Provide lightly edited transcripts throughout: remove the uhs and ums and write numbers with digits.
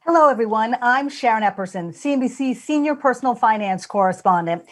Hello, everyone. I'm Sharon Epperson, CNBC Senior Personal Finance Correspondent.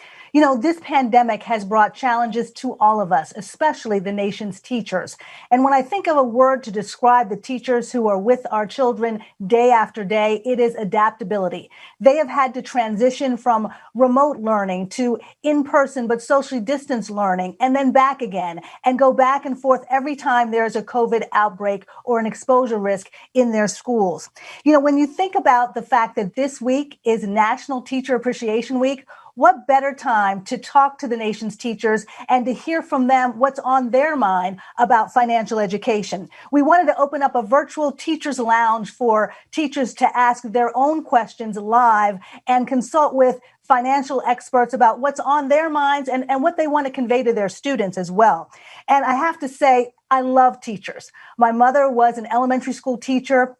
This pandemic has brought challenges to all of us, especially the nation's teachers. And when I think of a word to describe the teachers who are with our children day after day, it is adaptability. They have had to transition from remote learning to in-person but socially distanced learning, and then back again, and go back and forth every time there's a COVID outbreak or an exposure risk in their schools. When you think about the fact that this week is National Teacher Appreciation Week, what better time to talk to the nation's teachers and to hear from them what's on their mind about financial education. We wanted to open up a virtual teachers lounge for teachers to ask their own questions live and consult with financial experts about what's on their minds and what they want to convey to their students as well. And I have to say, I love teachers. My mother was an elementary school teacher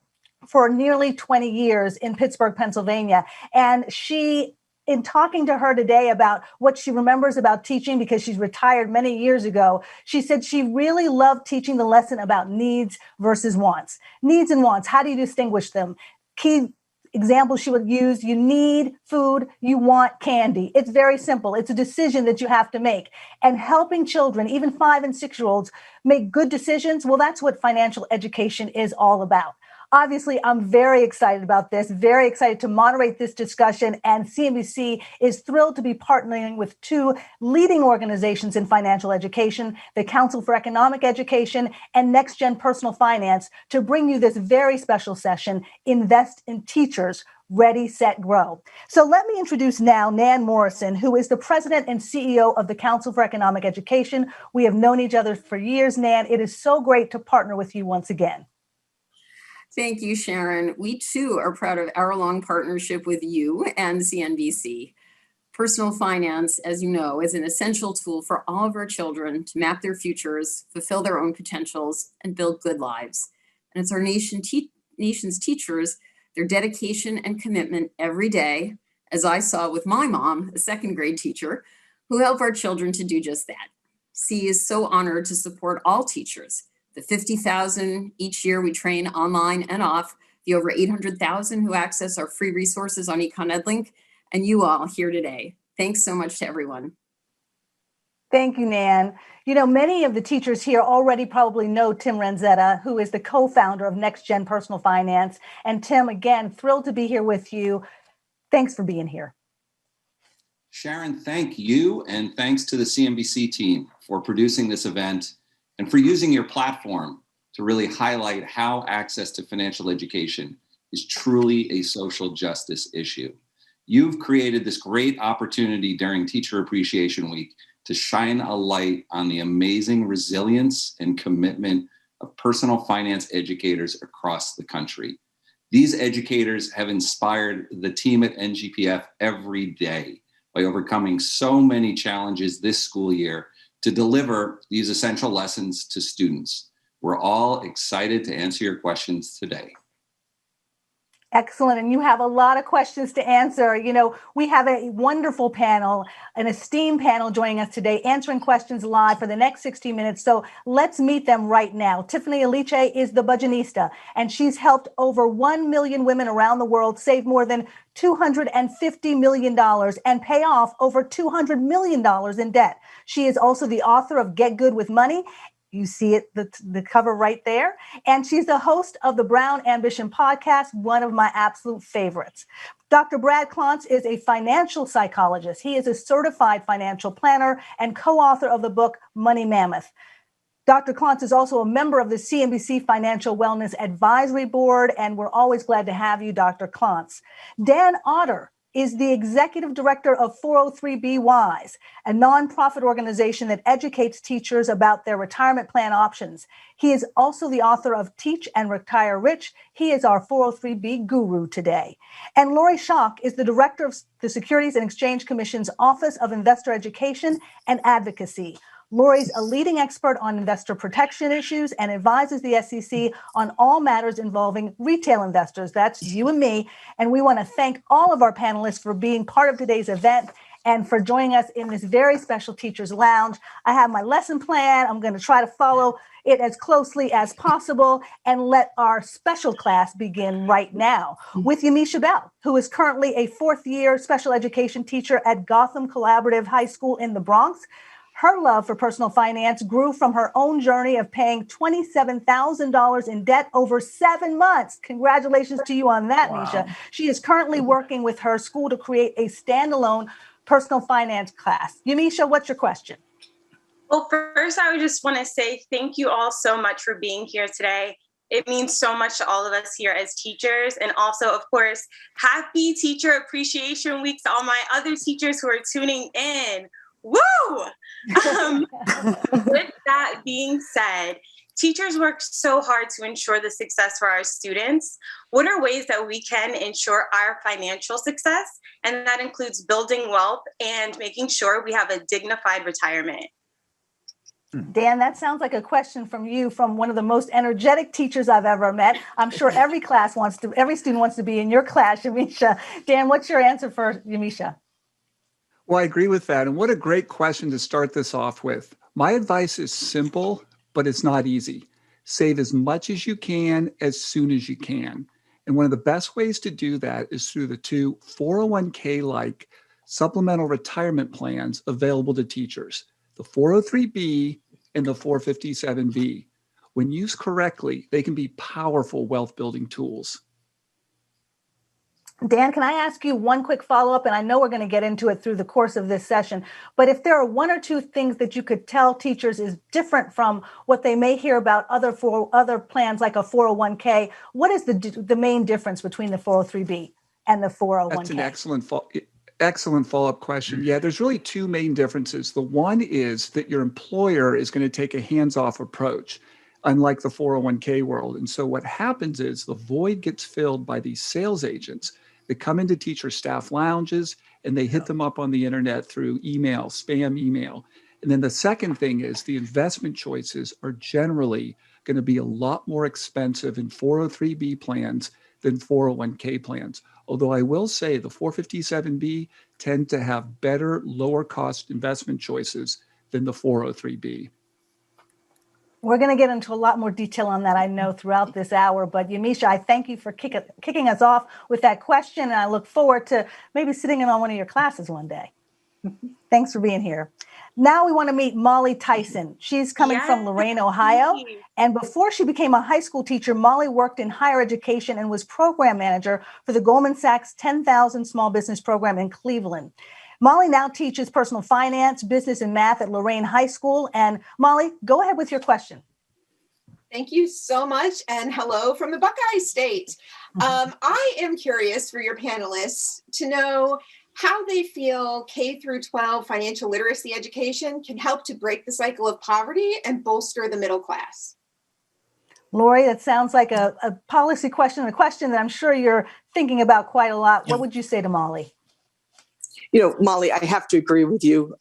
for nearly 20 years in Pittsburgh, Pennsylvania. And in talking to her today about what she remembers about teaching, because she's retired many years ago, she said she really loved teaching the lesson about needs versus wants. Needs and wants, how do you distinguish them? Key example she would use: you need food, you want candy. It's very simple. It's a decision that you have to make. And helping children, even 5 and 6-year-olds, make good decisions, well, that's what financial education is all about. Obviously, I'm very excited about this, very excited to moderate this discussion, and CNBC is thrilled to be partnering with 2 leading organizations in financial education, the Council for Economic Education and Next Gen Personal Finance, to bring you this very special session, Invest in Teachers, Ready, Set, Grow. So let me introduce now Nan Morrison, who is the president and CEO of the Council for Economic Education. We have known each other for years, Nan. It is so great to partner with you once again. Thank you, Sharon. We too are proud of our long partnership with you and CNBC. Personal finance, as you know, is an essential tool for all of our children to map their futures, fulfill their own potentials, and build good lives. And it's our nation's teachers, their dedication and commitment every day, as I saw with my mom, a 2nd grade teacher, who help our children to do just that. C is so honored to support all teachers. The 50,000 each year we train online and off, the over 800,000 who access our free resources on EconEdLink, and you all here today. Thanks so much to everyone. Thank you, Nan. Many of the teachers here already probably know Tim Renzetta, who is the co-founder of Next Gen Personal Finance. And Tim, again, thrilled to be here with you. Thanks for being here. Sharon, thank you, and thanks to the CNBC team for producing this event and for using your platform to really highlight how access to financial education is truly a social justice issue. You've created this great opportunity during Teacher Appreciation Week to shine a light on the amazing resilience and commitment of personal finance educators across the country. These educators have inspired the team at NGPF every day by overcoming so many challenges this school year to deliver these essential lessons to students. We're all excited to answer your questions today. Excellent. And you have a lot of questions to answer. We have a wonderful panel, an esteemed panel joining us today, answering questions live for the next 60 minutes. So let's meet them right now. Tiffany Aliche is the budgetista, and she's helped over 1 million women around the world save more than $250 million and pay off over $200 million in debt. She is also the author of Get Good with Money. You see it, the cover right there. And she's the host of the Brown Ambition podcast, one of my absolute favorites. Dr. Brad Klontz is a financial psychologist. He is a certified financial planner and co-author of the book Money Mammoth. Dr. Klontz is also a member of the CNBC Financial Wellness Advisory Board, and we're always glad to have you, Dr. Klontz. Dan Otter is the executive director of 403B Wise, a nonprofit organization that educates teachers about their retirement plan options. He is also the author of Teach and Retire Rich. He is our 403B guru today. And Lori Schock is the director of the Securities and Exchange Commission's Office of Investor Education and Advocacy. Lori's a leading expert on investor protection issues and advises the SEC on all matters involving retail investors. That's you and me. And we want to thank all of our panelists for being part of today's event and for joining us in this very special Teachers Lounge. I have my lesson plan. I'm going to try to follow it as closely as possible and let our special class begin right now with Yamisha Bell, who is currently a fourth-year special education teacher at Gotham Collaborative High School in the Bronx. Her love for personal finance grew from her own journey of paying $27,000 in debt over 7 months. Congratulations to you on that, Misha. She is currently working with her school to create a standalone personal finance class. Yamisha, what's your question? Well, first, I would just want to say thank you all so much for being here today. It means so much to all of us here as teachers. And also, of course, happy Teacher Appreciation Week to all my other teachers who are tuning in. Woo! With that being said, teachers work so hard to ensure the success for our students. What are ways that we can ensure our financial success? And that includes building wealth and making sure we have a dignified retirement. Dan, that sounds like a question from you, from one of the most energetic teachers I've ever met. I'm sure every student wants to be in your class, Yamisha. Dan, what's your answer for Yamisha? Well, I agree with that. And what a great question to start this off with. My advice is simple, but it's not easy. Save as much as you can as soon as you can. And one of the best ways to do that is through the two 401k-like supplemental retirement plans available to teachers, the 403B and the 457B. When used correctly, they can be powerful wealth building tools. Dan, can I ask you one quick follow-up? And I know we're going to get into it through the course of this session, but if there are one or two things that you could tell teachers is different from what they may hear about other plans like a 401k, what is the main difference between the 403b and the 401k? That's an excellent follow-up question. Yeah, there's really two main differences. The one is that your employer is going to take a hands-off approach, unlike the 401k world. And so what happens is the void gets filled by these sales agents that come into teacher staff lounges and they hit them up on the internet through email, spam email. And then the second thing is the investment choices are generally going to be a lot more expensive in 403b plans than 401k plans. Although I will say the 457b tend to have better, lower cost investment choices than the 403b. We're going to get into a lot more detail on that, I know, throughout this hour. But Yamisha, I thank you for kicking us off with that question. And I look forward to maybe sitting in on one of your classes one day. Thanks for being here. Now we want to meet Molly Tyson. She's coming from Lorain, Ohio. And before she became a high school teacher, Molly worked in higher education and was program manager for the Goldman Sachs 10,000 Small Business Program in Cleveland. Molly now teaches personal finance, business, and math at Lorain High School. And Molly, go ahead with your question. Thank you so much. And hello from the Buckeye State. I am curious for your panelists to know how they feel K through 12 financial literacy education can help to break the cycle of poverty and bolster the middle class. Lori, that sounds like a policy question, a question that I'm sure you're thinking about quite a lot. What would you say to Molly? You know, Molly, I have to agree with you.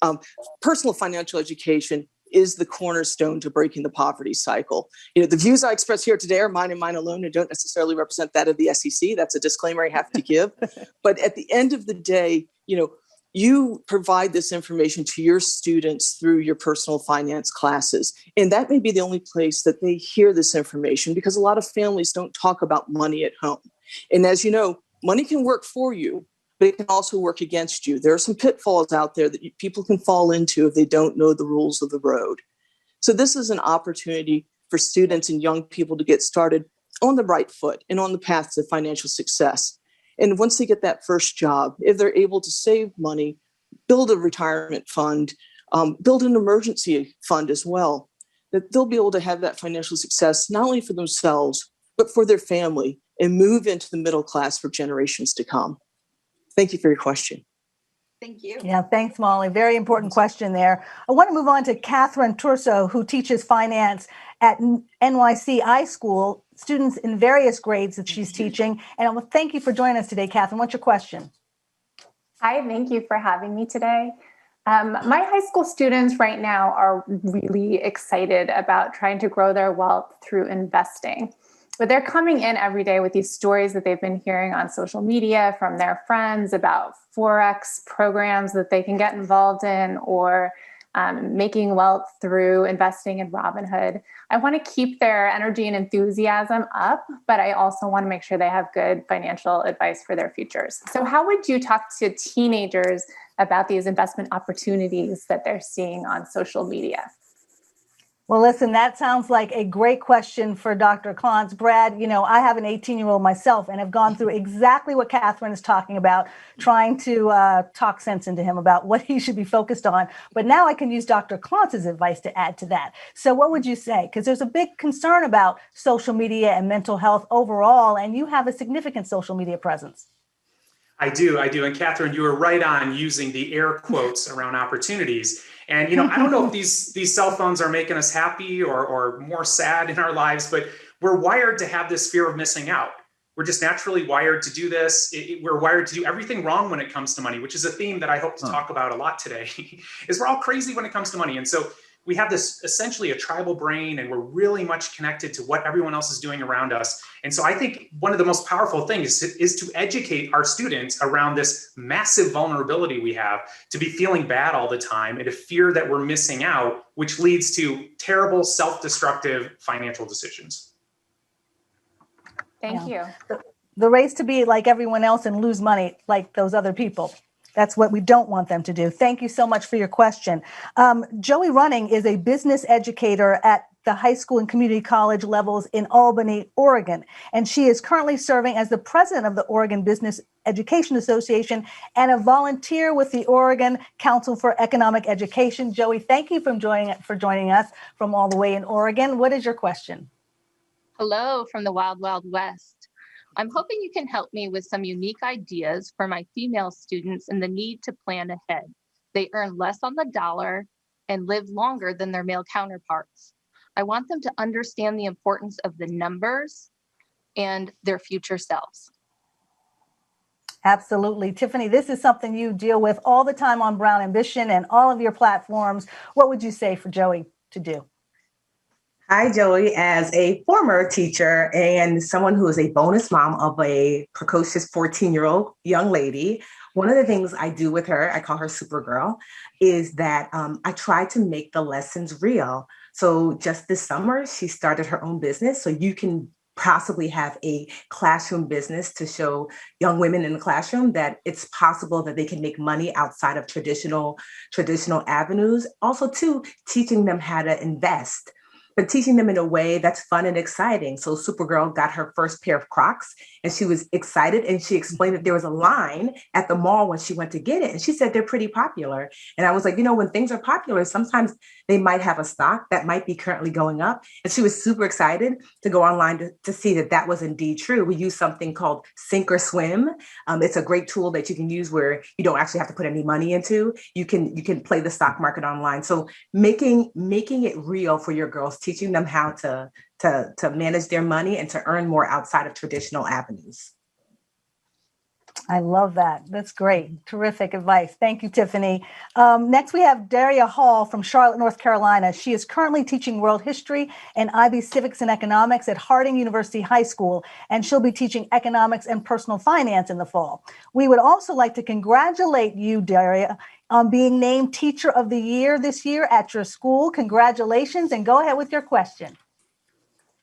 Personal financial education is the cornerstone to breaking the poverty cycle. You know, the views I express here today are mine and mine alone and don't necessarily represent that of the SEC. That's a disclaimer I have to give. But at the end of the day, you know, you provide this information to your students through your personal finance classes. And that may be the only place that they hear this information because a lot of families don't talk about money at home. And as you know, money can work for you, but it can also work against you. There are some pitfalls out there that people can fall into if they don't know the rules of the road. So this is an opportunity for students and young people to get started on the right foot and on the path to financial success. And once they get that first job, if they're able to save money, build a retirement fund, build an emergency fund as well, that they'll be able to have that financial success, not only for themselves, but for their family and move into the middle class for generations to come. Thank you for your question. Thank you. Yeah, thanks, Molly. Very important question there. I want to move on to Catherine Turso, who teaches finance at NYC School, students in various grades that she's teaching. And I want to thank you for joining us today, Catherine. What's your question? Hi, thank you for having me today. My high school students right now are really excited about trying to grow their wealth through investing. But they're coming in every day with these stories that they've been hearing on social media from their friends about Forex programs that they can get involved in, or making wealth through investing in Robinhood. I want to keep their energy and enthusiasm up, but I also want to make sure they have good financial advice for their futures. So how would you talk to teenagers about these investment opportunities that they're seeing on social media? Well, listen, that sounds like a great question for Dr. Klontz. Brad, I have an 18-year-old myself and have gone through exactly what Catherine is talking about, trying to talk sense into him about what he should be focused on. But now I can use Dr. Klontz's advice to add to that. So what would you say? Because there's a big concern about social media and mental health overall, and you have a significant social media presence. I do. And Catherine, you were right on using the air quotes around opportunities. And, I don't know if these cell phones are making us happy or more sad in our lives, but we're wired to have this fear of missing out. We're just naturally wired to do this. We're wired to do everything wrong when it comes to money, which is a theme that I hope to talk about a lot today, is we're all crazy when it comes to money. And so we have this essentially a tribal brain, and we're really much connected to what everyone else is doing around us. And so I think one of the most powerful things is to educate our students around this massive vulnerability we have to be feeling bad all the time and to fear that we're missing out, which leads to terrible, self-destructive financial decisions. Thank you. The race to be like everyone else and lose money like those other people. That's what we don't want them to do. Thank you so much for your question. Joey Running is a business educator at the high school and community college levels in Albany, Oregon. And she is currently serving as the president of the Oregon Business Education Association and a volunteer with the Oregon Council for Economic Education. Joey, thank you for joining us from all the way in Oregon. What is your question? Hello from the Wild, Wild West. I'm hoping you can help me with some unique ideas for my female students and the need to plan ahead. They earn less on the dollar and live longer than their male counterparts. I want them to understand the importance of the numbers and their future selves. Absolutely. Tiffany, this is something you deal with all the time on Brown Ambition and all of your platforms. What would you say for Joey to do? Hi, Joey. As a former teacher and someone who is a bonus mom of a precocious 14-year-old young lady, one of the things I do with her, I call her Supergirl, is that I try to make the lessons real. So just this summer, she started her own business. So you can possibly have a classroom business to show young women in the classroom that it's possible that they can make money outside of traditional avenues. Also, too, teaching them how to invest, but teaching them in a way that's fun and exciting. So Supergirl got her first pair of Crocs and she was excited, and she explained that there was a line at the mall when she went to get it. And she said, they're pretty popular. And I was like, when things are popular, sometimes they might have a stock that might be currently going up. And she was super excited to go online to see that that was indeed true. We use something called Sink or Swim. It's a great tool that you can use where you don't actually have to put any money into. You can play the stock market online. So making it real for your girls, teaching them how to manage their money and to earn more outside of traditional avenues. I love that. That's great. Terrific advice. Thank you, Tiffany. Next, we have Daria Hall from Charlotte, North Carolina. She is currently teaching world history and IB civics and economics at Harding University High School, and she'll be teaching economics and personal finance in the fall. We would also like to congratulate you, Daria, on being named Teacher of the Year this year at your school. Congratulations, and go ahead with your question.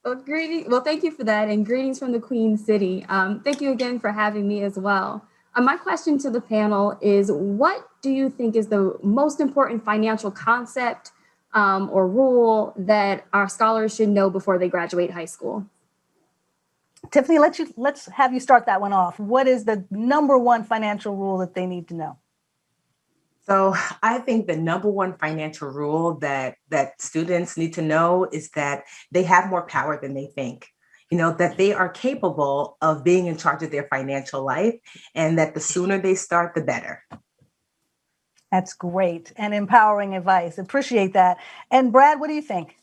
Well, thank you for that, and greetings from the Queen City. Thank you again for having me as well. My question to the panel is, what do you think is the most important financial concept or rule that our scholars should know before they graduate high school? Tiffany, let's have you start that one off. What is the number one financial rule that they need to know? So I think the number one financial rule that students need to know is that they have more power than they think. That they are capable of being in charge of their financial life, and that the sooner they start, the better. That's great and empowering advice. Appreciate that. And Brad, what do you think?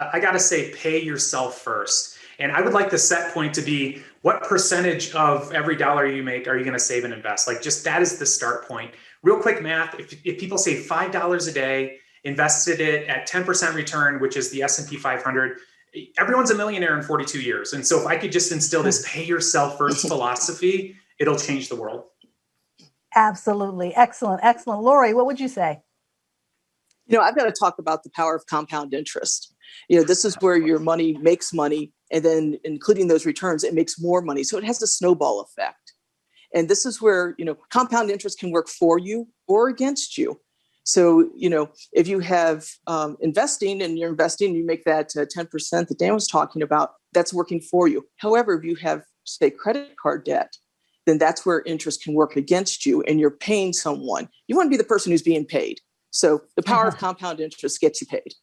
I got to say, pay yourself first. And I would like the set point to be, what percentage of every dollar you make are you going to save and invest? Just that is the start point. Real quick math, if people save $5 a day, invested it at 10% return, which is the S&P 500, everyone's a millionaire in 42 years. And so if I could just instill this pay yourself first philosophy, it'll change the world. Absolutely. Excellent. Excellent. Lori, what would you say? I've got to talk about the power of compound interest. This is where your money makes money, and then including those returns, it makes more money. So it has a snowball effect. And this is where, compound interest can work for you or against you. So, if you have investing and you're investing, you make that 10% that Dan was talking about, that's working for you. However, if you have, say, credit card debt, then that's where interest can work against you and you're paying someone. You want to be the person who's being paid. So the power of compound interest gets you paid.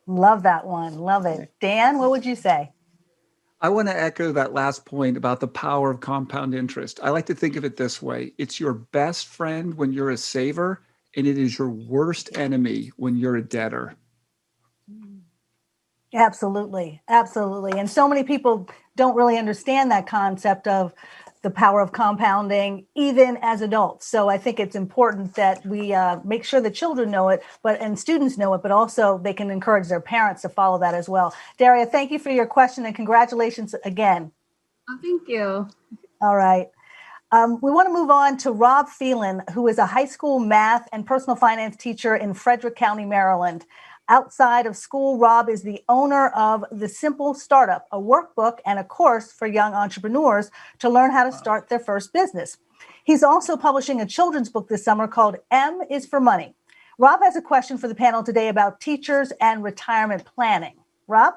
Love that one. Love it. Dan, what would you say? I want to echo that last point about the power of compound interest. I like to think of it this way. It's your best friend when you're a saver, and it is your worst enemy when you're a debtor. Absolutely. Absolutely. And so many people don't really understand that concept of the power of compounding, even as adults. So I think it's important that we make sure the children know it, and students know it, but also they can encourage their parents to follow that as well. Daria, thank you for your question and congratulations again. Oh, thank you. All right. We want to move on to Rob Phelan, who is a high school math and personal finance teacher in Frederick County, Maryland. Outside of school, Rob is the owner of The Simple Startup, a workbook and a course for young entrepreneurs to learn how to start their first business. He's also publishing a children's book this summer called M is for Money. Rob has a question for the panel today about teachers and retirement planning. Rob?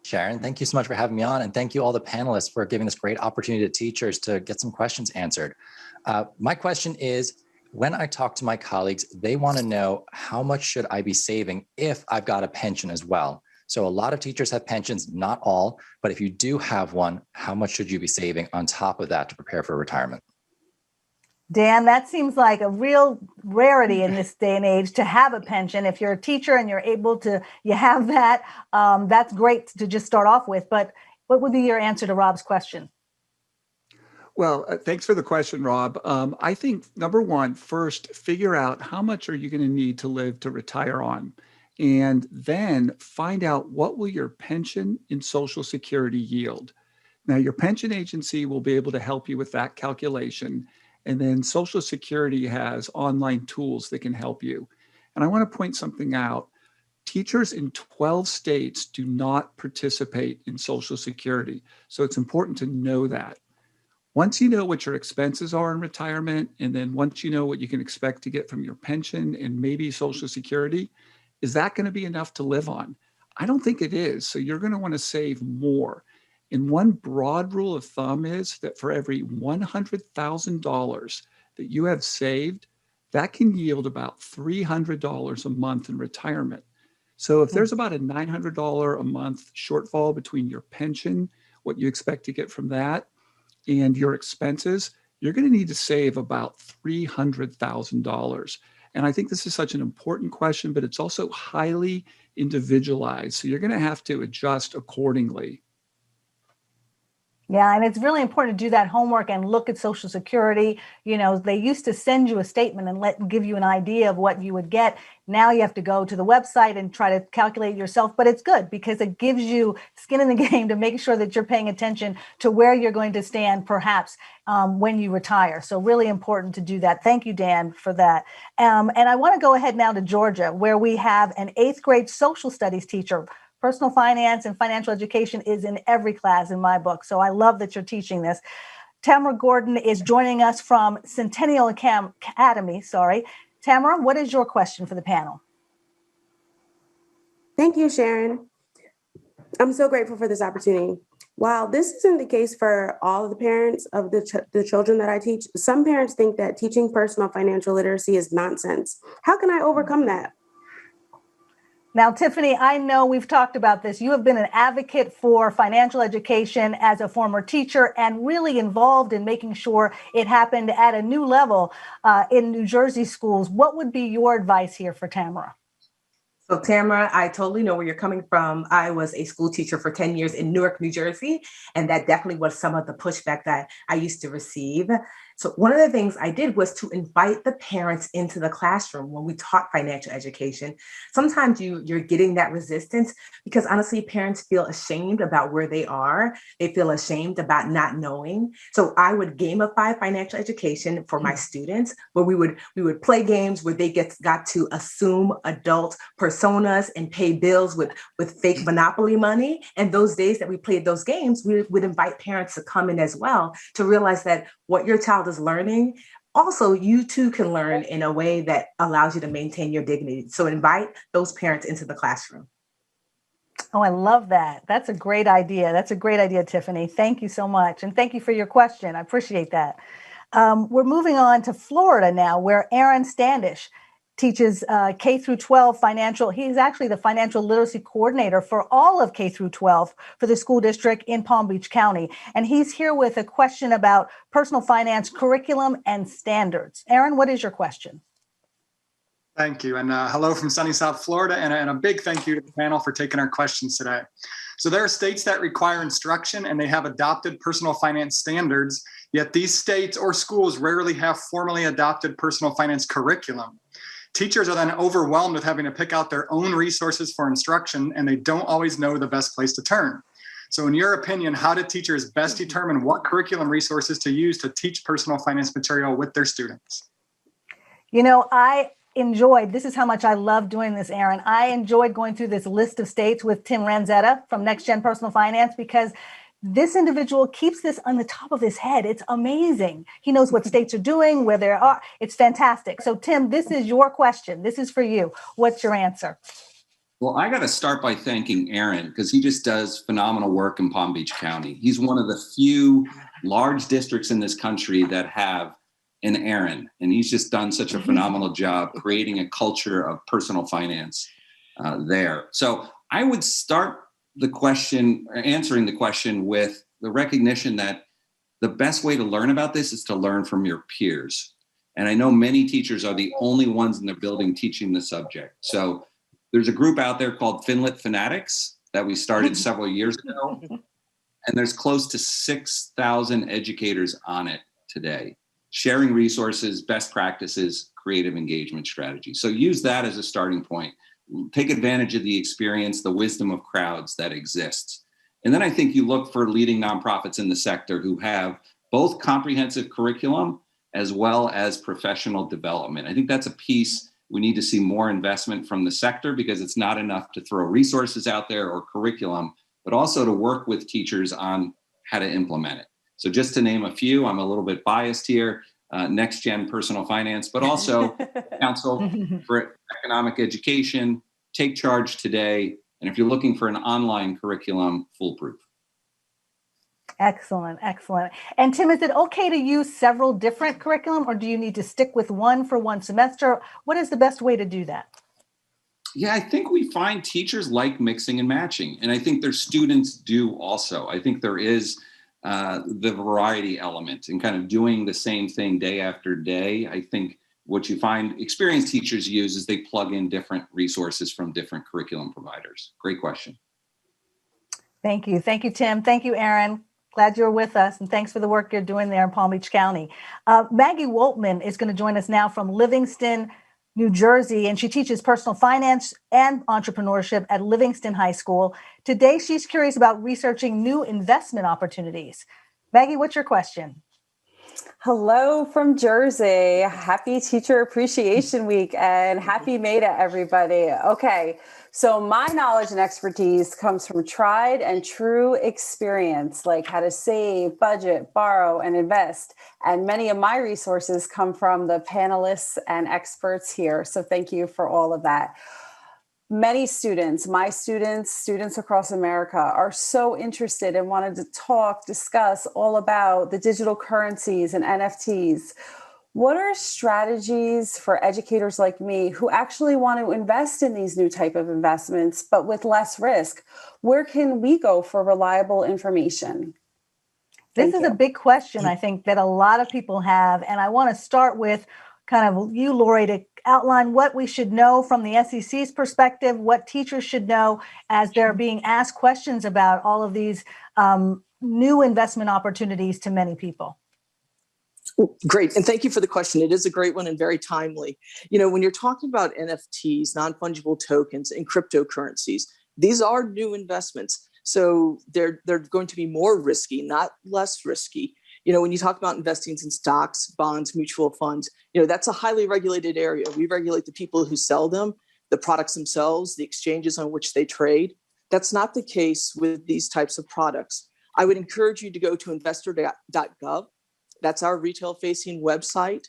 Sharon, thank you so much for having me on, and thank you all the panelists for giving this great opportunity to teachers to get some questions answered. My question is, when I talk to my colleagues, they want to know how much should I be saving if I've got a pension as well. So a lot of teachers have pensions, not all, but if you do have one, how much should you be saving on top of that to prepare for retirement? Dan, that seems like a real rarity in this day and age to have a pension. If you're a teacher and you have that, that's great to just start off with. But what would be your answer to Rob's question? Well, thanks for the question, Rob. I think number one, first, figure out how much are you going to need to live to retire on, and then find out what will your pension and Social Security yield. Now, your pension agency will be able to help you with that calculation, and then Social Security has online tools that can help you. And I want to point something out. Teachers in 12 states do not participate in Social Security, so it's important to know that. Once you know what your expenses are in retirement, and then once you know what you can expect to get from your pension and maybe Social Security, is that going to be enough to live on? I don't think it is. So you're going to want to save more. And one broad rule of thumb is that for every $100,000 that you have saved, that can yield about $300 a month in retirement. So if there's about a $900 a month shortfall between your pension, what you expect to get from that, and your expenses, you're going to need to save about $300,000. And I think this is such an important question, but it's also highly individualized. So you're going to have to adjust accordingly. Yeah, and it's really important to do that homework and look at Social Security. They used to send you a statement and give you an idea of what you would get. Now you have to go to the website and try to calculate it yourself. But it's good because it gives you skin in the game to make sure that you're paying attention to where you're going to stand, perhaps when you retire. So really important to do that. Thank you, Dan, for that. And I want to go ahead now to Georgia, where we have an 8th grade social studies teacher. Personal finance and financial education is in every class in my book. So I love that you're teaching this. Tamara Gordon is joining us from Centennial Academy. Tamara, what is your question for the panel? Thank you, Sharon. I'm so grateful for this opportunity. While this isn't the case for all of the parents of the children that I teach, some parents think that teaching personal financial literacy is nonsense. How can I overcome that? Now, Tiffany, I know we've talked about this. You have been an advocate for financial education as a former teacher and really involved in making sure it happened at a new level in New Jersey schools. What would be your advice here for Tamara? So Tamara, I totally know where you're coming from. I was a school teacher for 10 years in Newark, New Jersey, and that definitely was some of the pushback that I used to receive. So one of the things I did was to invite the parents into the classroom when we taught financial education. Sometimes you're getting that resistance because honestly, parents feel ashamed about where they are. They feel ashamed about not knowing. So I would gamify financial education for my students, where we would play games where they got to assume adult personas and pay bills with fake Monopoly money. And those days that we played those games, we would invite parents to come in as well to realize that what your child is learning, also you too can learn in a way that allows you to maintain your dignity. So invite those parents into the classroom. Oh, I love that. That's a great idea. That's a great idea, Tiffany. Thank you so much. And thank you for your question. I appreciate that. We're moving on to Florida now, where Aaron Standish teaches K through 12 financial. He's actually the financial literacy coordinator for all of K through 12 for the school district in Palm Beach County. And he's here with a question about personal finance curriculum and standards. Aaron, what is your question? Thank you. And hello from sunny South Florida. And a big thank you to the panel for taking our questions today. So there are states that require instruction and they have adopted personal finance standards, yet these states or schools rarely have formally adopted personal finance curriculum. Teachers are then overwhelmed with having to pick out their own resources for instruction, and they don't always know the best place to turn. So in your opinion, how do teachers best determine what curriculum resources to use to teach personal finance material with their students? You know, this is how much I love doing this, Aaron. I enjoyed going through this list of states with Tim Ranzetta from Next Gen Personal Finance because this individual keeps this on the top of his head. It's amazing. He knows what states are doing, where they are. It's fantastic. So, Tim, this is your question. This is for you. What's your answer? Well, I got to start by thanking Aaron because he just does phenomenal work in Palm Beach County. He's one of the few large districts in this country that have an Aaron, and he's just done such a phenomenal job creating a culture of personal finance there. So I would start answering the question with the recognition that the best way to learn about this is to learn from your peers. And I know many teachers are the only ones in the building teaching the subject. So there's a group out there called Finlit Fanatics that we started several years ago. And there's close to 6,000 educators on it today, sharing resources, best practices, creative engagement strategies. So use that as a starting point. Take advantage of the experience, the wisdom of crowds that exists. And then I think you look for leading nonprofits in the sector who have both comprehensive curriculum as well as professional development. I think that's a piece we need to see more investment from the sector because it's not enough to throw resources out there or curriculum, but also to work with teachers on how to implement it. So just to name a few, I'm a little bit biased here, Next Gen Personal Finance, but also Council for Economic Education, Take Charge Today, and if you're looking for an online curriculum, Foolproof. Excellent, excellent. And Tim, is it okay to use several different curriculum or do you need to stick with one for one semester? What is the best way to do that? Yeah, I think we find teachers like mixing and matching, and I think their students do also. I think there is the variety element and kind of doing the same thing day after day. I think what you find experienced teachers use is they plug in different resources from different curriculum providers. Great question. Thank you. Thank you, Tim. Thank you, Aaron. Glad you're with us. And thanks for the work you're doing there in Palm Beach County. Maggie Woltman is going to join us now from Livingston, New Jersey, and she teaches personal finance and entrepreneurship at Livingston High School. Today, she's curious about researching new investment opportunities. Maggie, what's your question? Hello from Jersey. Happy Teacher Appreciation Week and happy May to everybody. Okay, so my knowledge and expertise comes from tried and true experience, like how to save, budget, borrow, and invest. And many of my resources come from the panelists and experts here. So thank you for all of that. Many students, my students across America are so interested and wanted to discuss all about the digital currencies and NFTs. What are strategies for educators like me who actually want to invest in these new type of investments, but with less risk? Where can we go for reliable information? This is a big question, I think, that a lot of people have. And I want to start with kind of you, Lori, to outline what we should know from the SEC's perspective, what teachers should know as they're being asked questions about all of these new investment opportunities to many people. Great. And thank you for the question. It is a great one and very timely. When you're talking about NFTs, non-fungible tokens, and cryptocurrencies, these are new investments. So they're going to be more risky, not less risky. When you talk about investing in stocks, bonds, mutual funds, that's a highly regulated area. We regulate the people who sell them, the products themselves, the exchanges on which they trade. That's not the case with these types of products. I would encourage you to go to investor.gov. That's our retail-facing website.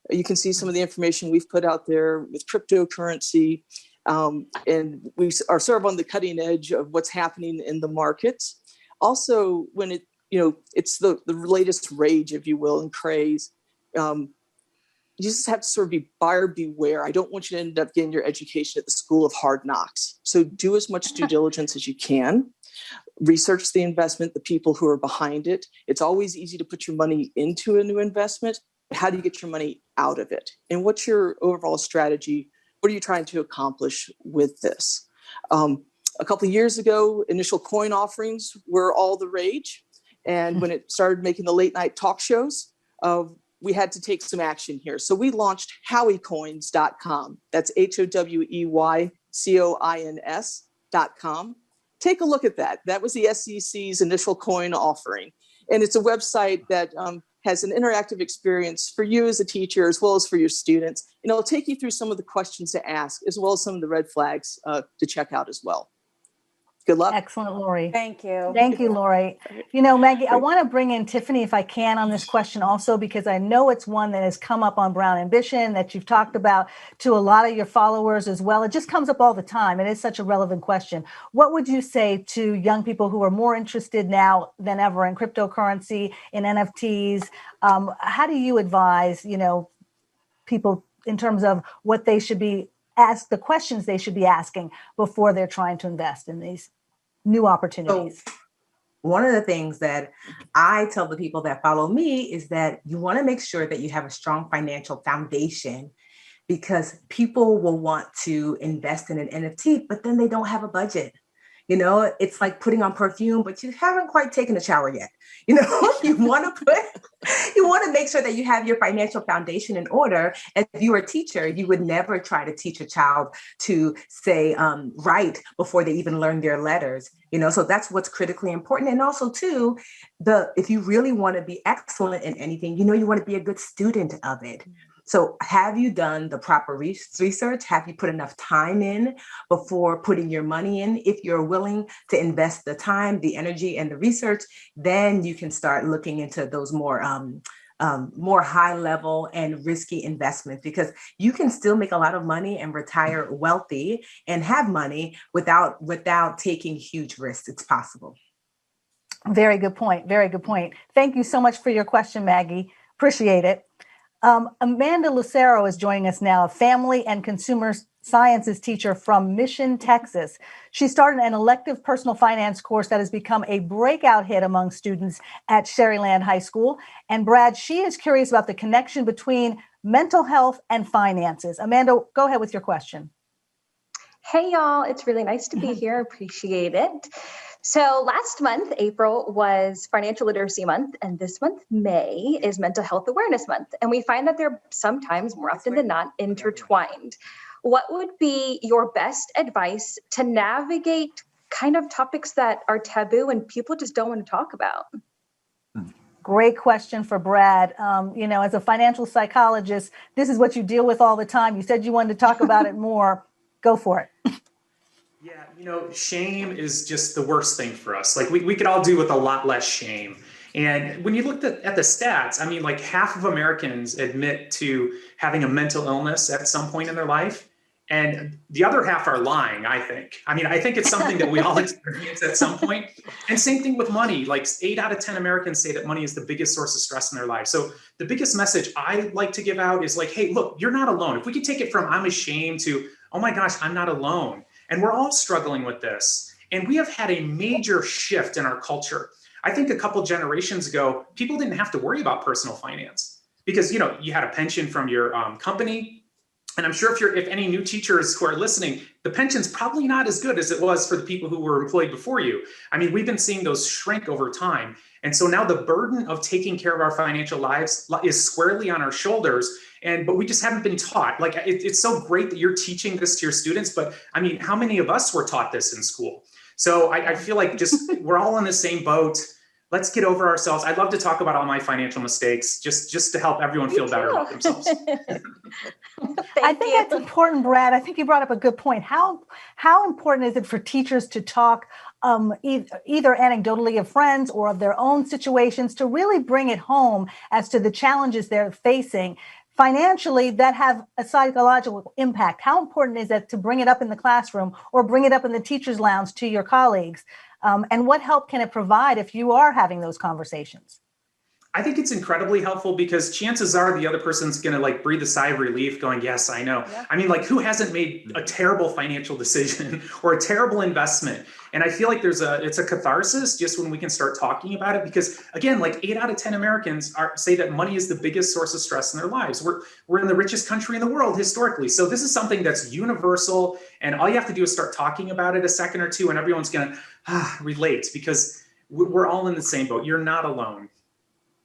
You can see some of the information we've put out there with cryptocurrency, and we are sort of on the cutting edge of what's happening in the markets. Also, when it's the latest rage, if you will, and craze, you just have to sort of be buyer beware. I don't want you to end up getting your education at the school of hard knocks. So do as much due diligence as you can. Research the investment, the people who are behind it. It's always easy to put your money into a new investment. How do you get your money out of it? And what's your overall strategy? What are you trying to accomplish with this? A couple of years ago, initial coin offerings were all the rage. And when it started making the late night talk shows, we had to take some action here. So we launched howeycoins.com. That's HOWEYCOINS.com. Take a look at that. That was the SEC's initial coin offering. And it's a website that has an interactive experience for you as a teacher, as well as for your students. And it'll take you through some of the questions to ask, as well as some of the red flags to check out as well. Good luck. Excellent, Lori. Thank you. Thank you, Lori. Maggie, I want to bring in Tiffany, if I can, on this question also, because I know it's one that has come up on Brown Ambition that you've talked about to a lot of your followers as well. It just comes up all the time. It is such a relevant question. What would you say to young people who are more interested now than ever in cryptocurrency, in NFTs? How do you advise, people in terms of what they should be asked, the questions they should be asking before they're trying to invest in these new opportunities? So one of the things that I tell the people that follow me is that you want to make sure that you have a strong financial foundation, because people will want to invest in an NFT, but then they don't have a budget. It's like putting on perfume, but you haven't quite taken a shower yet. You want to make sure that you have your financial foundation in order. If you were a teacher, you would never try to teach a child to say write before they even learn their letters. So that's what's critically important. And also too, if you really want to be excellent in anything, you want to be a good student of it. So have you done the proper research? Have you put enough time in before putting your money in? If you're willing to invest the time, the energy, and the research, then you can start looking into those more high level and risky investments, because you can still make a lot of money and retire wealthy and have money without taking huge risks. It's possible. Very good point. Very good point. Thank you so much for your question, Maggie. Appreciate it. Amanda Lucero is joining us now, a family and consumer sciences teacher from Mission, Texas. She started an elective personal finance course that has become a breakout hit among students at Sherryland High School. And Brad, she is curious about the connection between mental health and finances. Amanda, go ahead with your question. Hey, y'all. It's really nice to be here. Appreciate it. So last month, April, was Financial Literacy Month, and this month, May, is Mental Health Awareness Month. And we find that they're sometimes, more often than not, intertwined. What would be your best advice to navigate kind of topics that are taboo and people just don't want to talk about? Great question for Brad. As a financial psychologist, this is what you deal with all the time. You said you wanted to talk about it more. Go for it. Yeah, shame is just the worst thing for us. Like we could all do with a lot less shame. And when you look at the stats, half of Americans admit to having a mental illness at some point in their life. And the other half are lying, I think. I think it's something that we all experience at some point. And same thing with money. Like 8 out of 10 Americans say that money is the biggest source of stress in their life. So the biggest message I like to give out is like, hey, look, you're not alone. If we could take it from I'm ashamed to, oh my gosh, I'm not alone. And we're all struggling with this. And we have had a major shift in our culture. I think a couple generations ago, people didn't have to worry about personal finance because, you had a pension from your company. And I'm sure if any new teachers who are listening, the pension's probably not as good as it was for the people who were employed before you. I mean, we've been seeing those shrink over time. And so now the burden of taking care of our financial lives is squarely on our shoulders. But we just haven't been taught. Like, it's so great that you're teaching this to your students, but I mean, how many of us were taught this in school? So I feel like just we're all in the same boat. Let's get over ourselves. I'd love to talk about all my financial mistakes, just to help everyone feel better about themselves. I think that's important, Brad. I think you brought up a good point. How important is it for teachers to talk either anecdotally of friends or of their own situations to really bring it home as to the challenges they're facing financially that have a psychological impact? How important is it to bring it up in the classroom or bring it up in the teacher's lounge to your colleagues? And what help can it provide if you are having those conversations? I think it's incredibly helpful because chances are the other person's going to like breathe a sigh of relief going, yes, I know. Yeah. I mean, like, who hasn't made a terrible financial decision or a terrible investment? And I feel like it's a catharsis just when we can start talking about it, because again, like 8 out of 10 Americans say that money is the biggest source of stress in their lives. We're in the richest country in the world historically. So this is something that's universal, and all you have to do is start talking about it a second or two and everyone's going to relate, because we're all in the same boat. You're not alone.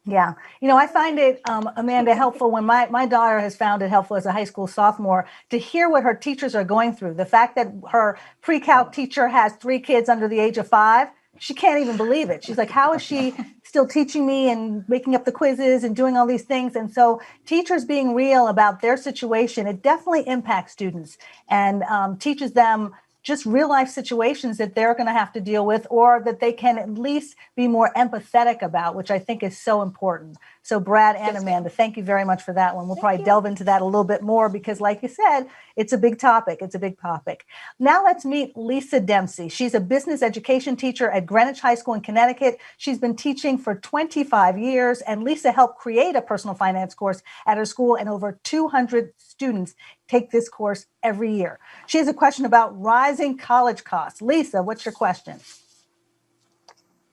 Yeah. I find it, Amanda, helpful when my daughter has found it helpful as a high school sophomore to hear what her teachers are going through. The fact that her pre-calc teacher has 3 kids under the age of 5, she can't even believe it. She's like, how is she still teaching me and making up the quizzes and doing all these things? And so teachers being real about their situation, it definitely impacts students and teaches them just real life situations that they're going to have to deal with, or that they can at least be more empathetic about, which I think is so important. So Brad and Amanda, thank you very much for that one. We'll probably delve into that a little bit more because, like you said, it's a big topic. It's a big topic. Now let's meet Lisa Dempsey. She's a business education teacher at Greenwich High School in Connecticut. She's been teaching for 25 years, and Lisa helped create a personal finance course at her school, and over 200 students take this course every year. She has a question about rising college costs. Lisa, what's your question?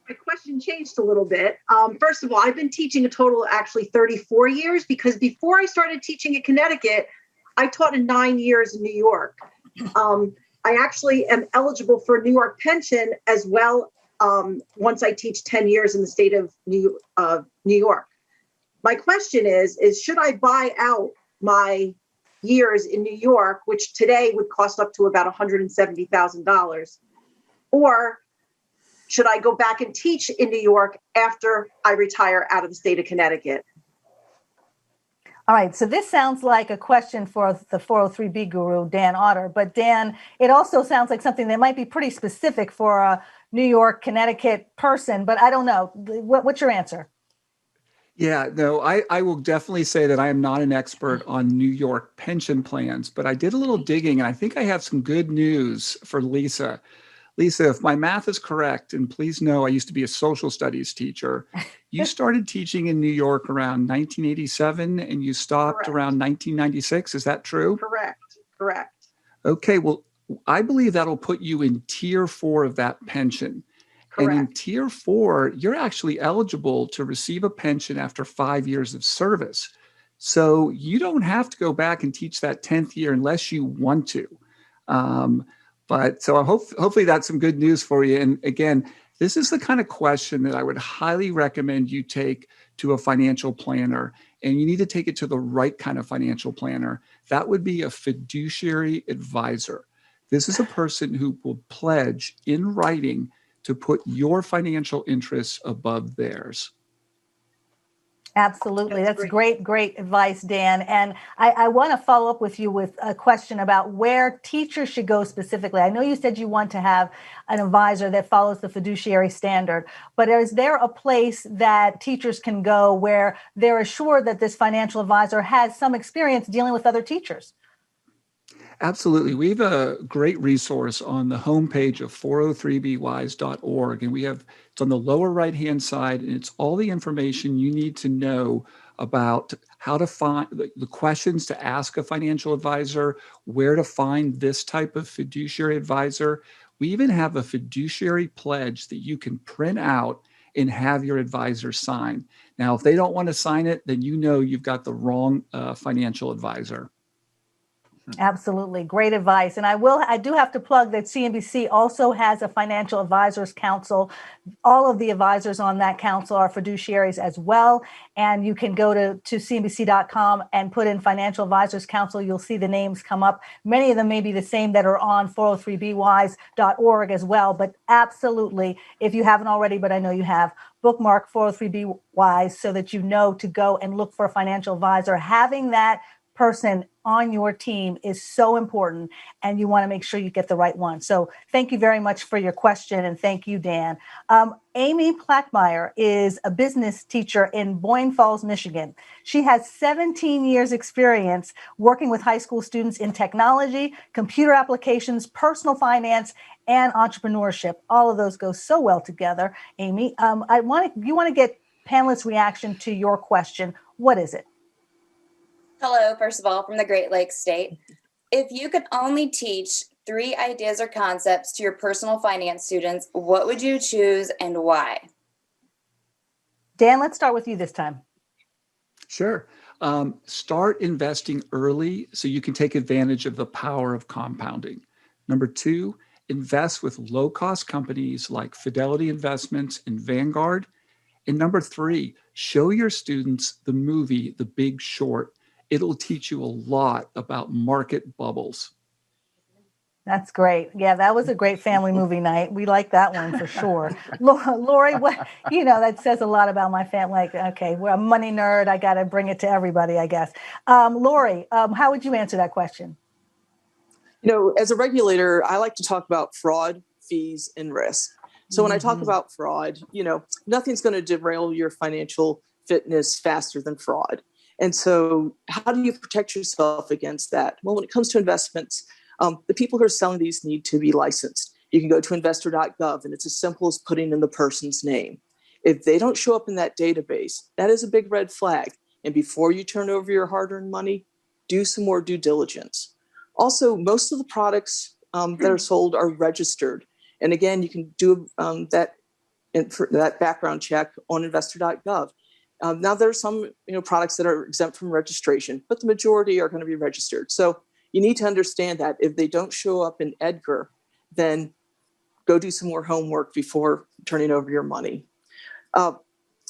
My question changed a little bit. First of all, I've been teaching a total of actually 34 years, because before I started teaching at Connecticut, I taught in 9 years in New York. I actually am eligible for a New York pension as well once I teach 10 years in the state of New York. My question is should I buy out my years in New York, which today would cost up to about $170,000, or should I go back and teach in New York after I retire out of the state of Connecticut? All right, so this sounds like a question for the 403B guru, Dan Otter. But Dan, it also sounds like something that might be pretty specific for a New York, Connecticut person, but I don't know. What's your answer? Yeah, no, I will definitely say that I am not an expert on New York pension plans, but I did a little digging and I think I have some good news for Lisa. Lisa, if my math is correct, and please know I used to be a social studies teacher, you started teaching in New York around 1987 and you stopped around 1996. Is that true? Correct. Okay, well, I believe that'll put you in tier 4 of that pension. Correct. And in tier 4, you're actually eligible to receive a pension after 5 years of service. So you don't have to go back and teach that 10th year unless you want to. But so hopefully that's some good news for you. And again, this is the kind of question that I would highly recommend you take to a financial planner. And you need to take it to the right kind of financial planner. That would be a fiduciary advisor. This is a person who will pledge in writing to put your financial interests above theirs. Absolutely. That's great advice, Dan. And I want to follow up with you with a question about where teachers should go specifically. I know you said you want to have an advisor that follows the fiduciary standard, but is there a place that teachers can go where they're assured that this financial advisor has some experience dealing with other teachers? Absolutely. We have a great resource on the homepage of 403bwise.org. And it's on the lower right-hand side, and it's all the information you need to know about how to find the questions to ask a financial advisor, where to find this type of fiduciary advisor. We even have a fiduciary pledge that you can print out and have your advisor sign. Now, if they don't want to sign it, then you know you've got the wrong financial advisor. Absolutely. Great advice. And I do have to plug that CNBC also has a financial advisors council. All of the advisors on that council are fiduciaries as well. And you can go to cnbc.com and put in financial advisors council. You'll see the names come up. Many of them may be the same that are on 403bwise.org as well. But absolutely, if you haven't already, but I know you have, bookmark 403bwise so that you know to go and look for a financial advisor. Having that person on your team is so important, and you want to make sure you get the right one. So thank you very much for your question, and thank you, Dan. Amy Plackmeyer is a business teacher in Boyne Falls, Michigan. She has 17 years experience working with high school students in technology, computer applications, personal finance, and entrepreneurship. All of those go so well together. Amy, you want to get panelists' reaction to your question. What is it? Hello, first of all, from the Great Lakes State. If you could only teach 3 ideas or concepts to your personal finance students, what would you choose and why? Dan, let's start with you this time. Sure. Start investing early so you can take advantage of the power of compounding. Number 2, invest with low-cost companies like Fidelity Investments and Vanguard. And number 3, show your students the movie, The Big Short. It'll teach you a lot about market bubbles. That's great. Yeah, that was a great family movie night. We like that one for sure. Lori, what, that says a lot about my family. Like, okay, we're a money nerd. I got to bring it to everybody, I guess. Lori, how would you answer that question? As a regulator, I like to talk about fraud, fees, and risk. So when I talk about fraud, nothing's going to derail your financial fitness faster than fraud. And so how do you protect yourself against that? Well, when it comes to investments, the people who are selling these need to be licensed. You can go to investor.gov, and it's as simple as putting in the person's name. If they don't show up in that database, that is a big red flag. And before you turn over your hard-earned money, do some more due diligence. Also, most of the products that are sold are registered. And again, you can do that background check on investor.gov. Now, there are some products that are exempt from registration, but the majority are going to be registered. So you need to understand that if they don't show up in Edgar, then go do some more homework before turning over your money.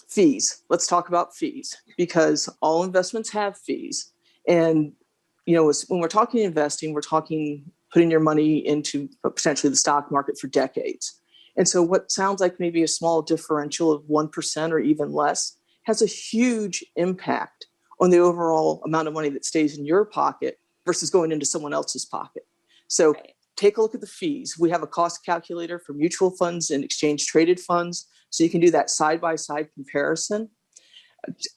Fees. Let's talk about fees, because all investments have fees. And when we're talking investing, we're talking putting your money into potentially the stock market for decades. And so what sounds like maybe a small differential of 1% or even less has a huge impact on the overall amount of money that stays in your pocket versus going into someone else's pocket. So take a look at the fees. We have a cost calculator for mutual funds and exchange traded funds. So you can do that side-by-side comparison.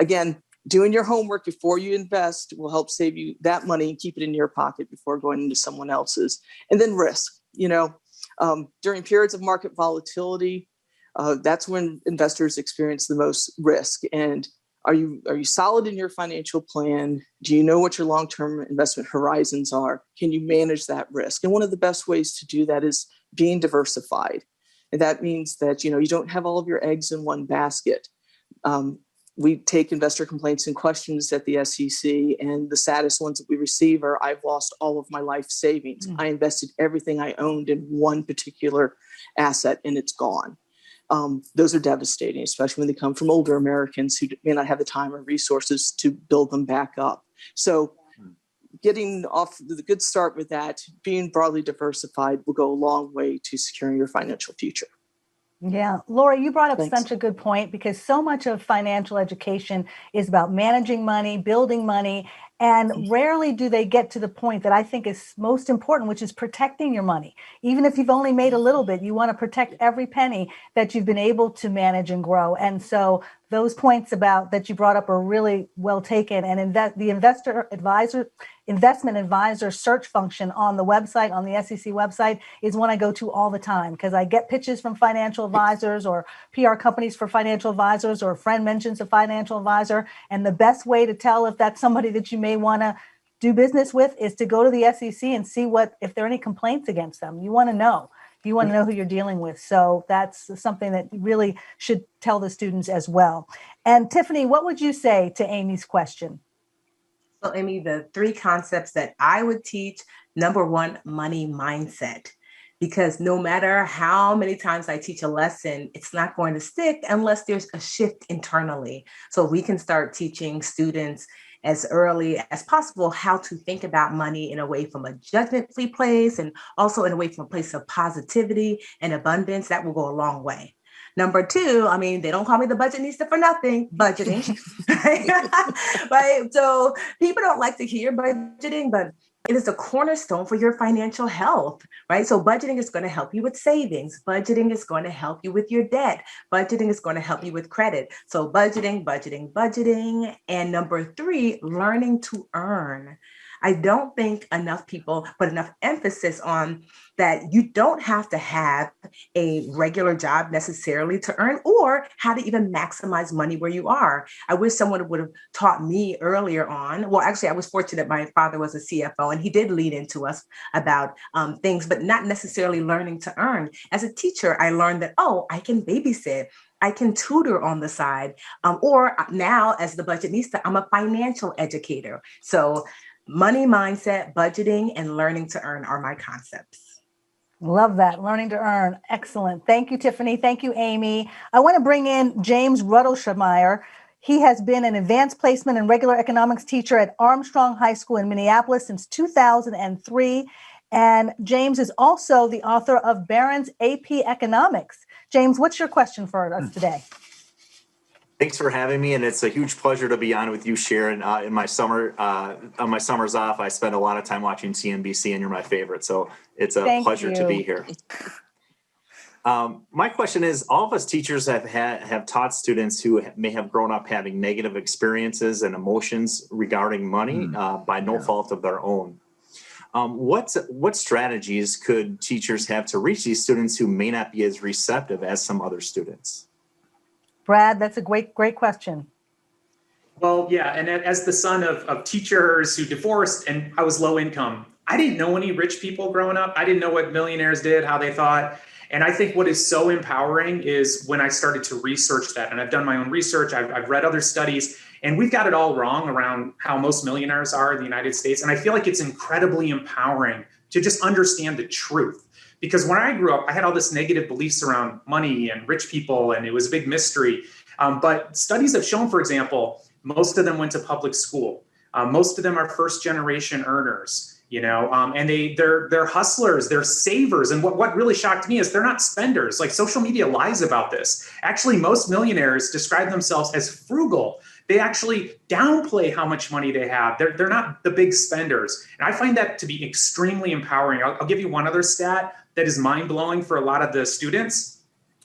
Again, doing your homework before you invest will help save you that money and keep it in your pocket before going into someone else's. And then risk. During periods of market volatility, that's when investors experience the most risk. And are you solid in your financial plan? Do you know what your long-term investment horizons are? Can you manage that risk? And one of the best ways to do that is being diversified. And that means that you don't have all of your eggs in one basket. We take investor complaints and questions at the SEC, and the saddest ones that we receive are, I've lost all of my life savings. I invested everything I owned in one particular asset and it's gone. Those are devastating, especially when they come from older Americans who may not have the time or resources to build them back up. So getting off the good start with that, being broadly diversified will go a long way to securing your financial future. Yeah. Laura, you brought up Thanks. such a good point, because so much of financial education is about managing money, building money, and rarely do they get to the point that I think is most important, which is protecting your money. Even if you've only made a little bit, you want to protect every penny that you've been able to manage and grow. And so those points that you brought up are really well taken. And the investment advisor search function on the website, on the SEC website, is one I go to all the time, because I get pitches from financial advisors or PR companies for financial advisors, or a friend mentions a financial advisor. And the best way to tell if that's somebody that you may want to do business with is to go to the SEC and see if there are any complaints against them. You want to know. You want to know who you're dealing with. So that's something that you really should tell the students as well. And Tiffany, what would you say to Amy's question? Amy, the three concepts that I would teach. Number one, money mindset. Because no matter how many times I teach a lesson, it's not going to stick unless there's a shift internally. So we can start teaching students as early as possible how to think about money in a way from a judgment-free place and also in a way from a place of positivity and abundance. That will go a long way. Number two, I mean, they don't call me the budgetista for nothing, budgeting, right? So people don't like to hear budgeting, but it is a cornerstone for your financial health, right? So budgeting is going to help you with savings. Budgeting is going to help you with your debt. Budgeting is going to help you with credit. So budgeting. And number three, learning to earn. I don't think enough people put enough emphasis on that you don't have to have a regular job necessarily to earn or how to even maximize money where you are. I wish someone would have taught me earlier on. Well, actually, I was fortunate. My father was a CFO and he did lead into us about things, but not necessarily learning to earn. As a teacher, I learned that, oh, I can babysit. I can tutor on the side. Or now as the budgetista, I'm a financial educator. So money mindset, budgeting, and learning to earn are my concepts. Love that. Learning to earn. Excellent. Thank you, Tiffany. Thank you, Amy. I want to bring in James Ruddleschemeyer. He has been an advanced placement and regular economics teacher at Armstrong High School in Minneapolis since 2003. And James is also the author of Barron's AP Economics. James, what's your question for us today? Thanks for having me, and it's a huge pleasure to be on with you, Sharon. In my summer, on my summers off, I spend a lot of time watching CNBC, and you're my favorite. So it's a pleasure to be here. My question is: all of us teachers have taught students who may have grown up having negative experiences and emotions regarding money by no fault of their own. What strategies could teachers have to reach these students who may not be as receptive as some other students? Brad, that's a great question. Well, yeah, and as the son of teachers who divorced and I was low income, I didn't know any rich people growing up. I didn't know what millionaires did, how they thought. And I think what is so empowering is when I started to research that, and I've done my own research, I've read other studies, and we've got it all wrong around how most millionaires are in the United States. And I feel like it's incredibly empowering to just understand the truth. Because when I grew up, I had all this negative beliefs around money and rich people, and it was a big mystery. But studies have shown, for example, most of them went to public school. Most of them are first generation earners, and they're hustlers, they're savers. And what really shocked me is they're not spenders. Like social media lies about this. Actually, most millionaires describe themselves as frugal. They actually downplay how much money they have. They're not the big spenders. And I find that to be extremely empowering. I'll give you one other stat that is mind-blowing for a lot of the students,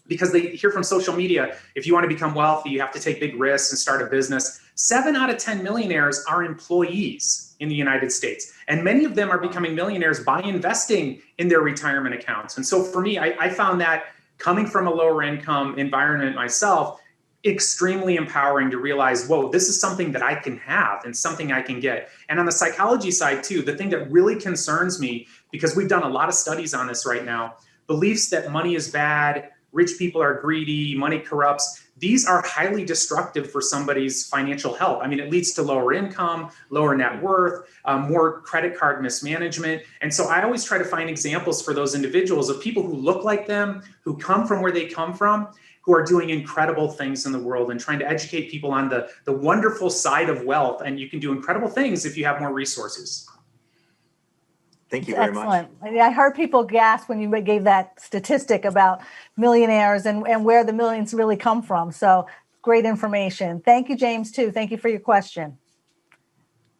because they hear from social media, if you want to become wealthy, you have to take big risks and start a business. 7 out of 10 millionaires are employees in the United States. And many of them are becoming millionaires by investing in their retirement accounts. And so for me, I found that coming from a lower income environment myself, extremely empowering to realize, whoa, this is something that I can have and something I can get. And on the psychology side too, the thing that really concerns me, because we've done a lot of studies on this right now, beliefs that money is bad, rich people are greedy, money corrupts, these are highly destructive for somebody's financial health. I mean, it leads to lower income, lower net worth, more credit card mismanagement. And so I always try to find examples for those individuals of people who look like them, who come from where they come from, who are doing incredible things in the world and trying to educate people on the wonderful side of wealth. And you can do incredible things if you have more resources. Thank you very much. Excellent. I heard people gasp when you gave that statistic about millionaires and where the millions really come from. So great information. Thank you, James, too. Thank you for your question.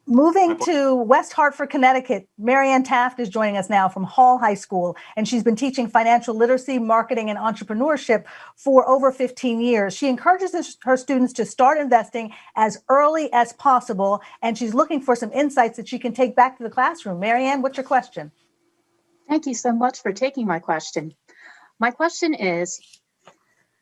Moving to West Hartford, Connecticut, Marianne Taft is joining us now from Hall High School, and she's been teaching financial literacy, marketing, and entrepreneurship for over 15 years. She encourages her students to start investing as early as possible, and she's looking for some insights that she can take back to the classroom. Marianne, what's your question? Thank you so much for taking my question. My question is,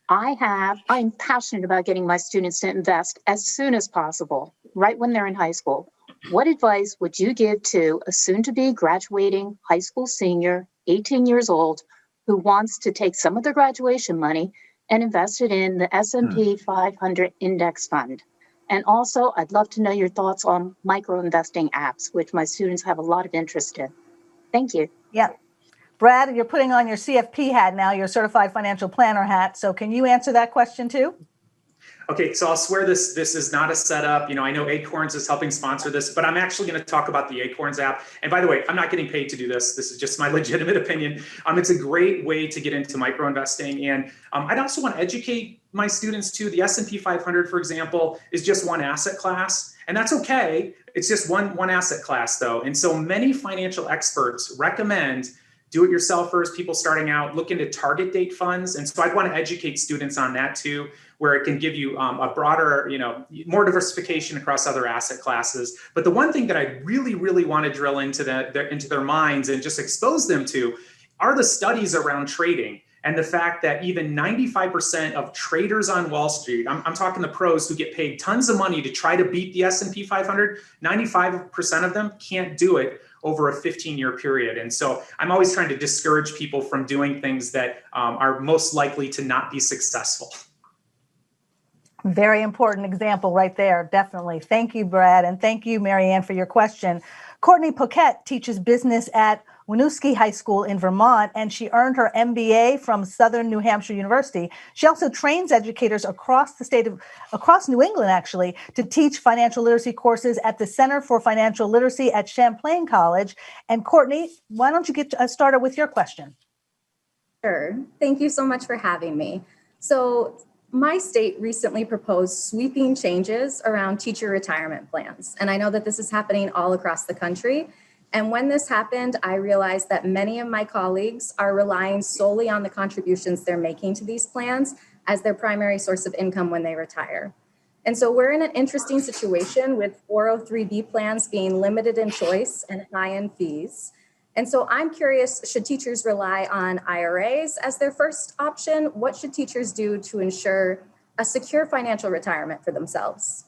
I'm passionate about getting my students to invest as soon as possible, right when they're in high school. What advice would you give to a soon-to-be graduating high school senior, 18 years old, who wants to take some of their graduation money and invest it in the S&P 500 index fund? And also, I'd love to know your thoughts on micro-investing apps, which my students have a lot of interest in. Thank you. Yeah. Brad, you're putting on your CFP hat now, your Certified Financial Planner hat. So can you answer that question too? Okay, so I'll swear this is not a setup. I know Acorns is helping sponsor this, but I'm actually going to talk about the Acorns app. And by the way, I'm not getting paid to do this. This is just my legitimate opinion. It's a great way to get into micro investing. And I'd also want to educate my students too. The S&P 500, for example, is just one asset class, and that's okay. It's just one asset class though. And so many financial experts recommend do-it-yourselfers, people starting out, look into target date funds. And so I'd want to educate students on that too, where it can give you a broader, more diversification across other asset classes. But the one thing that I really, really want to drill into their minds and just expose them to are the studies around trading and the fact that even 95% of traders on Wall Street, I'm talking the pros who get paid tons of money to try to beat the S&P 500, 95% of them can't do it over a 15-year period. And so I'm always trying to discourage people from doing things that are most likely to not be successful. Very important example right there, definitely. Thank you, Brad, and thank you, Marianne, for your question. Courtney Poquette teaches business at Winooski High School in Vermont, and she earned her MBA from Southern New Hampshire University. She also trains educators across New England, actually, to teach financial literacy courses at the Center for Financial Literacy at Champlain College. And Courtney, why don't you get started with your question? Sure. Thank you so much for having me. So my state recently proposed sweeping changes around teacher retirement plans. And I know that this is happening all across the country. And when this happened, I realized that many of my colleagues are relying solely on the contributions they're making to these plans as their primary source of income when they retire. And so we're in an interesting situation with 403B plans being limited in choice and high in fees. And so I'm curious, should teachers rely on IRAs as their first option? What should teachers do to ensure a secure financial retirement for themselves?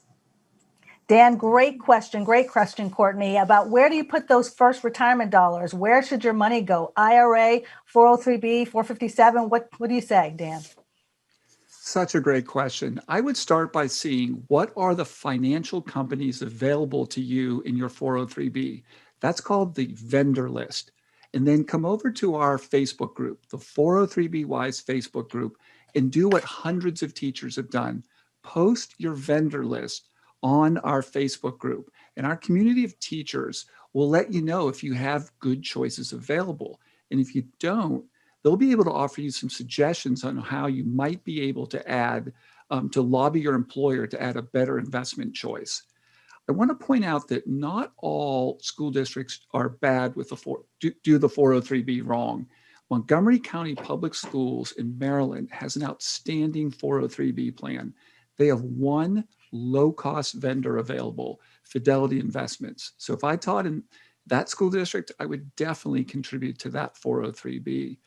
Dan, great question, Courtney, about where do you put those first retirement dollars? Where should your money go? IRA, 403B, 457? What do you say, Dan? Such a great question. I would start by seeing what are the financial companies available to you in your 403B. That's called the vendor list. And then come over to our Facebook group, the 403B Wise Facebook group, and do what hundreds of teachers have done. Post your vendor list on our Facebook group, and our community of teachers will let you know if you have good choices available. And if you don't, they'll be able to offer you some suggestions on how you might be able to add, to lobby your employer to add a better investment choice. I want to point out that not all school districts are bad with do the 403B wrong. Montgomery County Public Schools in Maryland has an outstanding 403B plan. They have one low-cost vendor available, Fidelity Investments. So if I taught in that school district, I would definitely contribute to that 403B.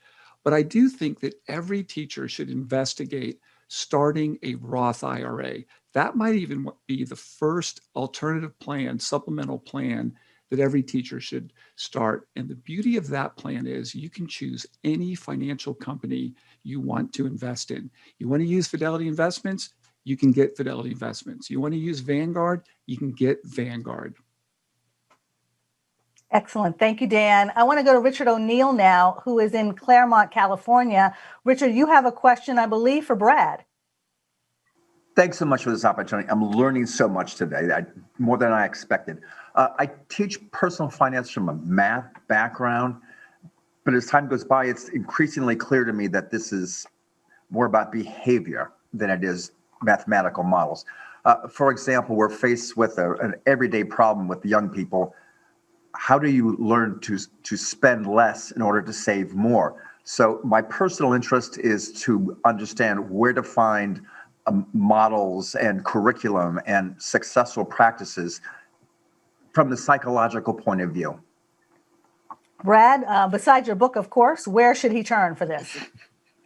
But I do think that every teacher should investigate starting a Roth IRA. That might even be the first alternative plan, supplemental plan that every teacher should start. And the beauty of that plan is you can choose any financial company you want to invest in. You want to use Fidelity Investments? You can get Fidelity Investments. You want to use Vanguard? You can get Vanguard. Excellent. Thank you, Dan. I want to go to Richard O'Neill now, who is in Claremont, California. Richard, you have a question, I believe, for Brad. Thanks so much for this opportunity. I'm learning so much today, more than I expected. I teach personal finance from a math background, but as time goes by, it's increasingly clear to me that this is more about behavior than it is mathematical models. For example, we're faced with an everyday problem with young people. How do you learn to spend less in order to save more? So my personal interest is to understand where to find models and curriculum and successful practices from the psychological point of view. Brad, besides your book, of course, where should he turn for this?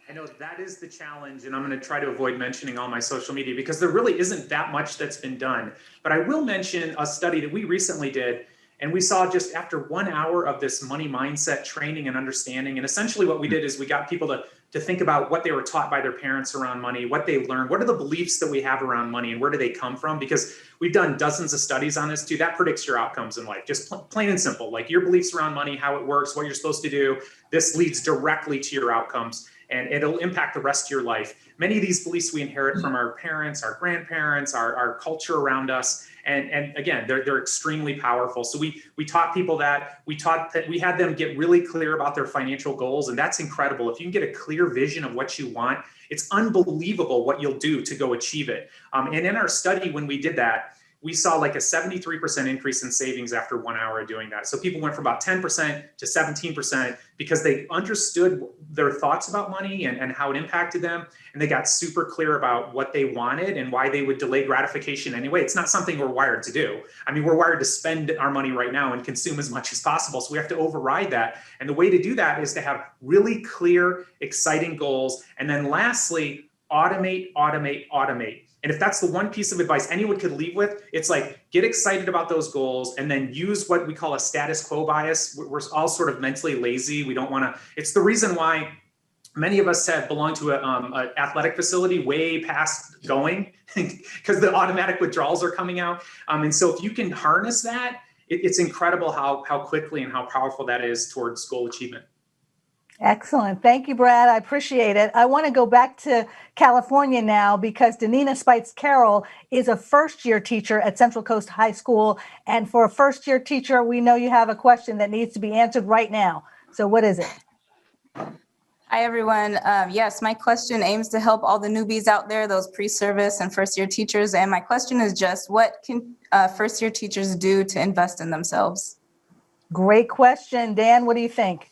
I know that is the challenge, and I'm going to try to avoid mentioning all my social media because there really isn't that much that's been done. But I will mention a study that we recently did, and we saw just after 1 hour of this money mindset training and understanding, and essentially what we did is we got people to to think about what they were taught by their parents around money, what they learned, what are the beliefs that we have around money, and where do they come from? Because we've done dozens of studies on this too. That predicts your outcomes in life, just plain and simple. Like your beliefs around money, how it works, what you're supposed to do, this leads directly to your outcomes, and it'll impact the rest of your life. Many of these beliefs we inherit from our parents, our grandparents, our culture around us. And again, they're extremely powerful. So we taught people that. We had them get really clear about their financial goals, and that's incredible. If you can get a clear vision of what you want, it's unbelievable what you'll do to go achieve it. And in our study, when we did that, we saw like a 73% increase in savings after 1 hour of doing that. So people went from about 10% to 17% because they understood their thoughts about money and how it impacted them. And they got super clear about what they wanted and why they would delay gratification anyway. It's not something we're wired to do. I mean, we're wired to spend our money right now and consume as much as possible. So we have to override that. And the way to do that is to have really clear, exciting goals. And then lastly, automate, automate, automate. And if that's the one piece of advice anyone could leave with, it's like, get excited about those goals and then use what we call a status quo bias. We're all sort of mentally lazy. We don't want to, it's the reason why many of us have belonged to an athletic facility way past going because the automatic withdrawals are coming out. And so if you can harness that, it's incredible how quickly and how powerful that is towards goal achievement. Excellent. Thank you, Brad. I appreciate it. I want to go back to California now because Danina Spites Carroll is a first-year teacher at Central Coast High School. And for a first-year teacher, we know you have a question that needs to be answered right now. So what is it? Hi, everyone. Yes, my question aims to help all the newbies out there, those pre-service and first-year teachers. And my question is just, what can first-year teachers do to invest in themselves? Great question. Dan, what do you think?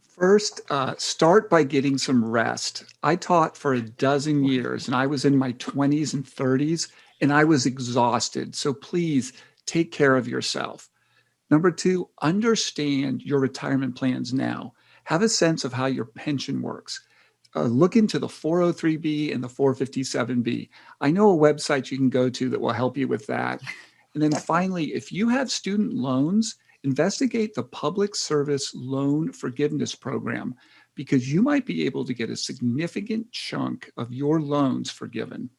First, start by getting some rest. I taught for a dozen years and I was in my 20s and 30s and I was exhausted. So please take care of yourself. Number two, understand your retirement plans now. Have a sense of how your pension works. Look into the 403B and the 457B. I know a website you can go to that will help you with that. And then finally, if you have student loans, investigate the Public Service Loan Forgiveness Program because you might be able to get a significant chunk of your loans forgiven.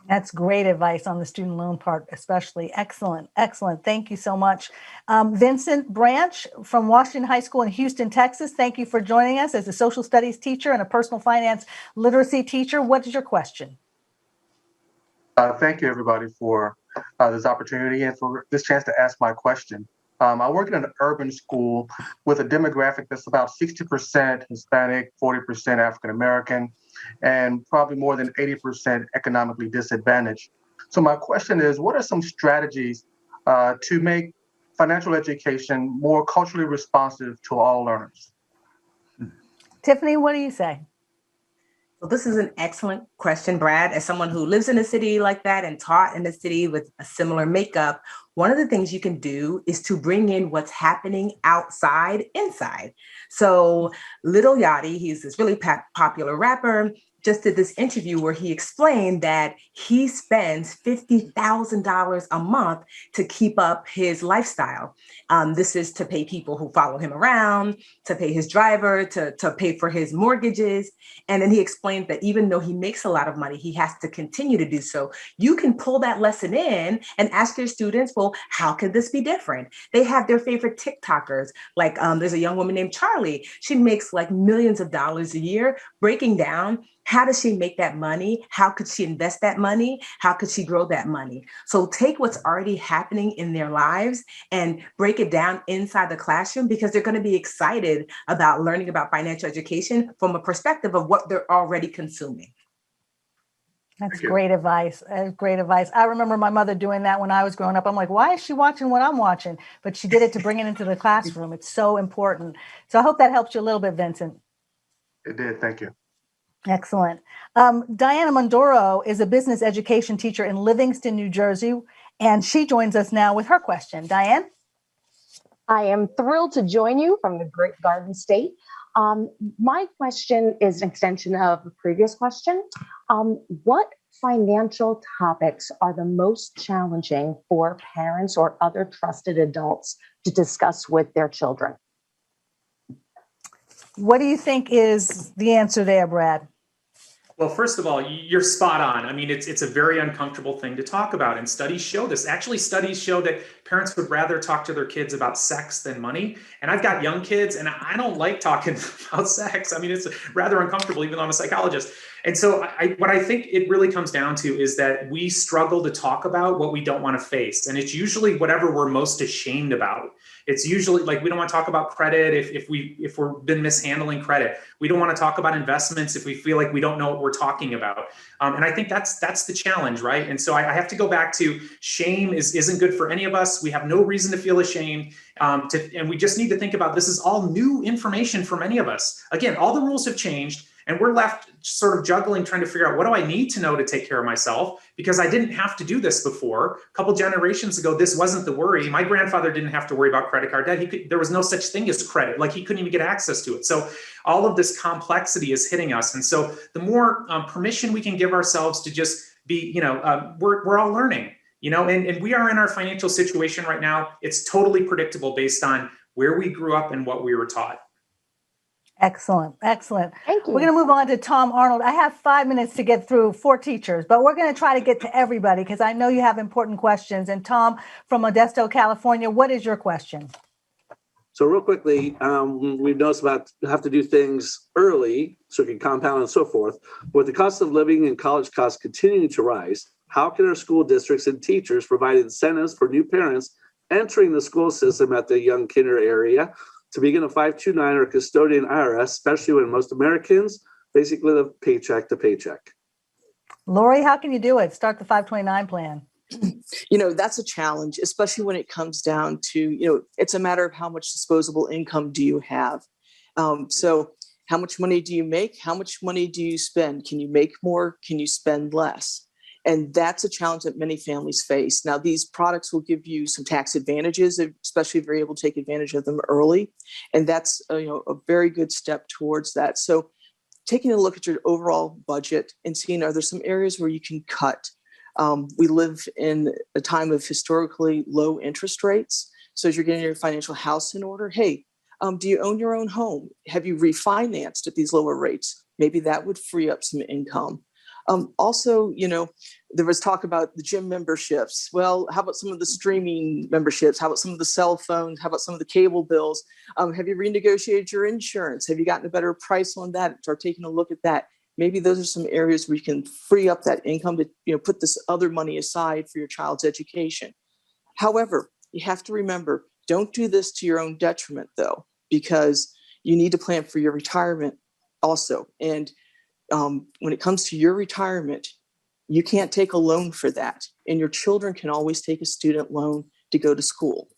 That's great advice on the student loan part, especially. Excellent. Excellent. Thank you so much. Vincent Branch from Washington High School in Houston, Texas. Thank you for joining us as a social studies teacher and a personal finance literacy teacher. What is your question? Thank you, everybody, for this opportunity and for this chance to ask my question. I work in an urban school with a demographic that's about 60% Hispanic, 40% African American, and probably more than 80% economically disadvantaged. So my question is, what are some strategies to make financial education more culturally responsive to all learners? Tiffany, what do you say? So this is an excellent question, Brad. As someone who lives in a city like that and taught in a city with a similar makeup, one of the things you can do is to bring in what's happening outside, inside. So Lil Yachty, he's this really popular rapper, just did this interview where he explained that he spends $50,000 a month to keep up his lifestyle. This is to pay people who follow him around, to pay his driver, to pay for his mortgages. And then he explained that even though he makes a lot of money, he has to continue to do so. You can pull that lesson in and ask your students, well, how can this be different? They have their favorite TikTokers. Like there's a young woman named Charlie. She makes like millions of dollars a year, breaking down how does she make that money? How could she invest that money? How could she grow that money? So take what's already happening in their lives and break it down inside the classroom because they're going to be excited about learning about financial education from a perspective of what they're already consuming. That's great advice. Great advice. I remember my mother doing that when I was growing up. I'm like, why is she watching what I'm watching? But she did it to bring it into the classroom. It's so important. So I hope that helps you a little bit, Vincent. It did. Thank you. Excellent. Diana Mondoro is a business education teacher in Livingston, New Jersey, and she joins us now with her question. Diane? I am thrilled to join you from the Great Garden State. My question is an extension of the previous question. What financial topics are the most challenging for parents or other trusted adults to discuss with their children? What do you think is the answer there, Brad? Well, first of all, you're spot on. I mean, it's a very uncomfortable thing to talk about. And studies show this. Actually, studies show that parents would rather talk to their kids about sex than money. And I've got young kids and I don't like talking about sex. I mean, it's rather uncomfortable, even though I'm a psychologist. And so what I think it really comes down to is that we struggle to talk about what we don't want to face. And it's usually whatever we're most ashamed about. It's usually like we don't want to talk about credit if we've been mishandling credit. We don't want to talk about investments if we feel like we don't know what we're talking about. And I think that's the challenge, right? And so I have to go back to shame isn't good for any of us. We have no reason to feel ashamed. And we just need to think about this is all new information for many of us. Again, all the rules have changed. And we're left sort of juggling, trying to figure out what do I need to know to take care of myself? Because I didn't have to do this before. A couple generations ago, this wasn't the worry. My grandfather didn't have to worry about credit card debt. There was no such thing as credit. Like he couldn't even get access to it. So all of this complexity is hitting us. And so the more permission we can give ourselves to just be, we're all learning, and we are in our financial situation right now. It's totally predictable based on where we grew up and what we were taught. Excellent. Excellent. Thank you. We're going to move on to Tom Arnold. I have 5 minutes to get through 4 teachers, but we're going to try to get to everybody because I know you have important questions. And Tom from Modesto, California, what is your question? So real quickly, we've noticed about have to do things early so it can compound and so forth. With the cost of living and college costs continuing to rise, how can our school districts and teachers provide incentives for new parents entering the school system at the young kinder area to begin a 529 or custodian IRS, especially when most Americans basically live paycheck to paycheck? Lori, how can you do it? Start the 529 plan. That's a challenge, especially when it comes down to, it's a matter of how much disposable income do you have. So how much money do you make? How much money do you spend? Can you make more? Can you spend less? And that's a challenge that many families face. Now, these products will give you some tax advantages, especially if you're able to take advantage of them early. And that's a very good step towards that. So taking a look at your overall budget and seeing, are there some areas where you can cut? We live in a time of historically low interest rates. So as you're getting your financial house in order, hey, do you own your own home? Have you refinanced at these lower rates? Maybe that would free up some income. Also, there was talk about the gym memberships. Well, how about some of the streaming memberships? How about some of the cell phones? How about some of the cable bills? Have you renegotiated your insurance? Have you gotten a better price on that? Start taking a look at that. Maybe those are some areas where you can free up that income to put this other money aside for your child's education. However, you have to remember, don't do this to your own detriment, though, because you need to plan for your retirement also. And when it comes to your retirement, you can't take a loan for that. And your children can always take a student loan to go to school.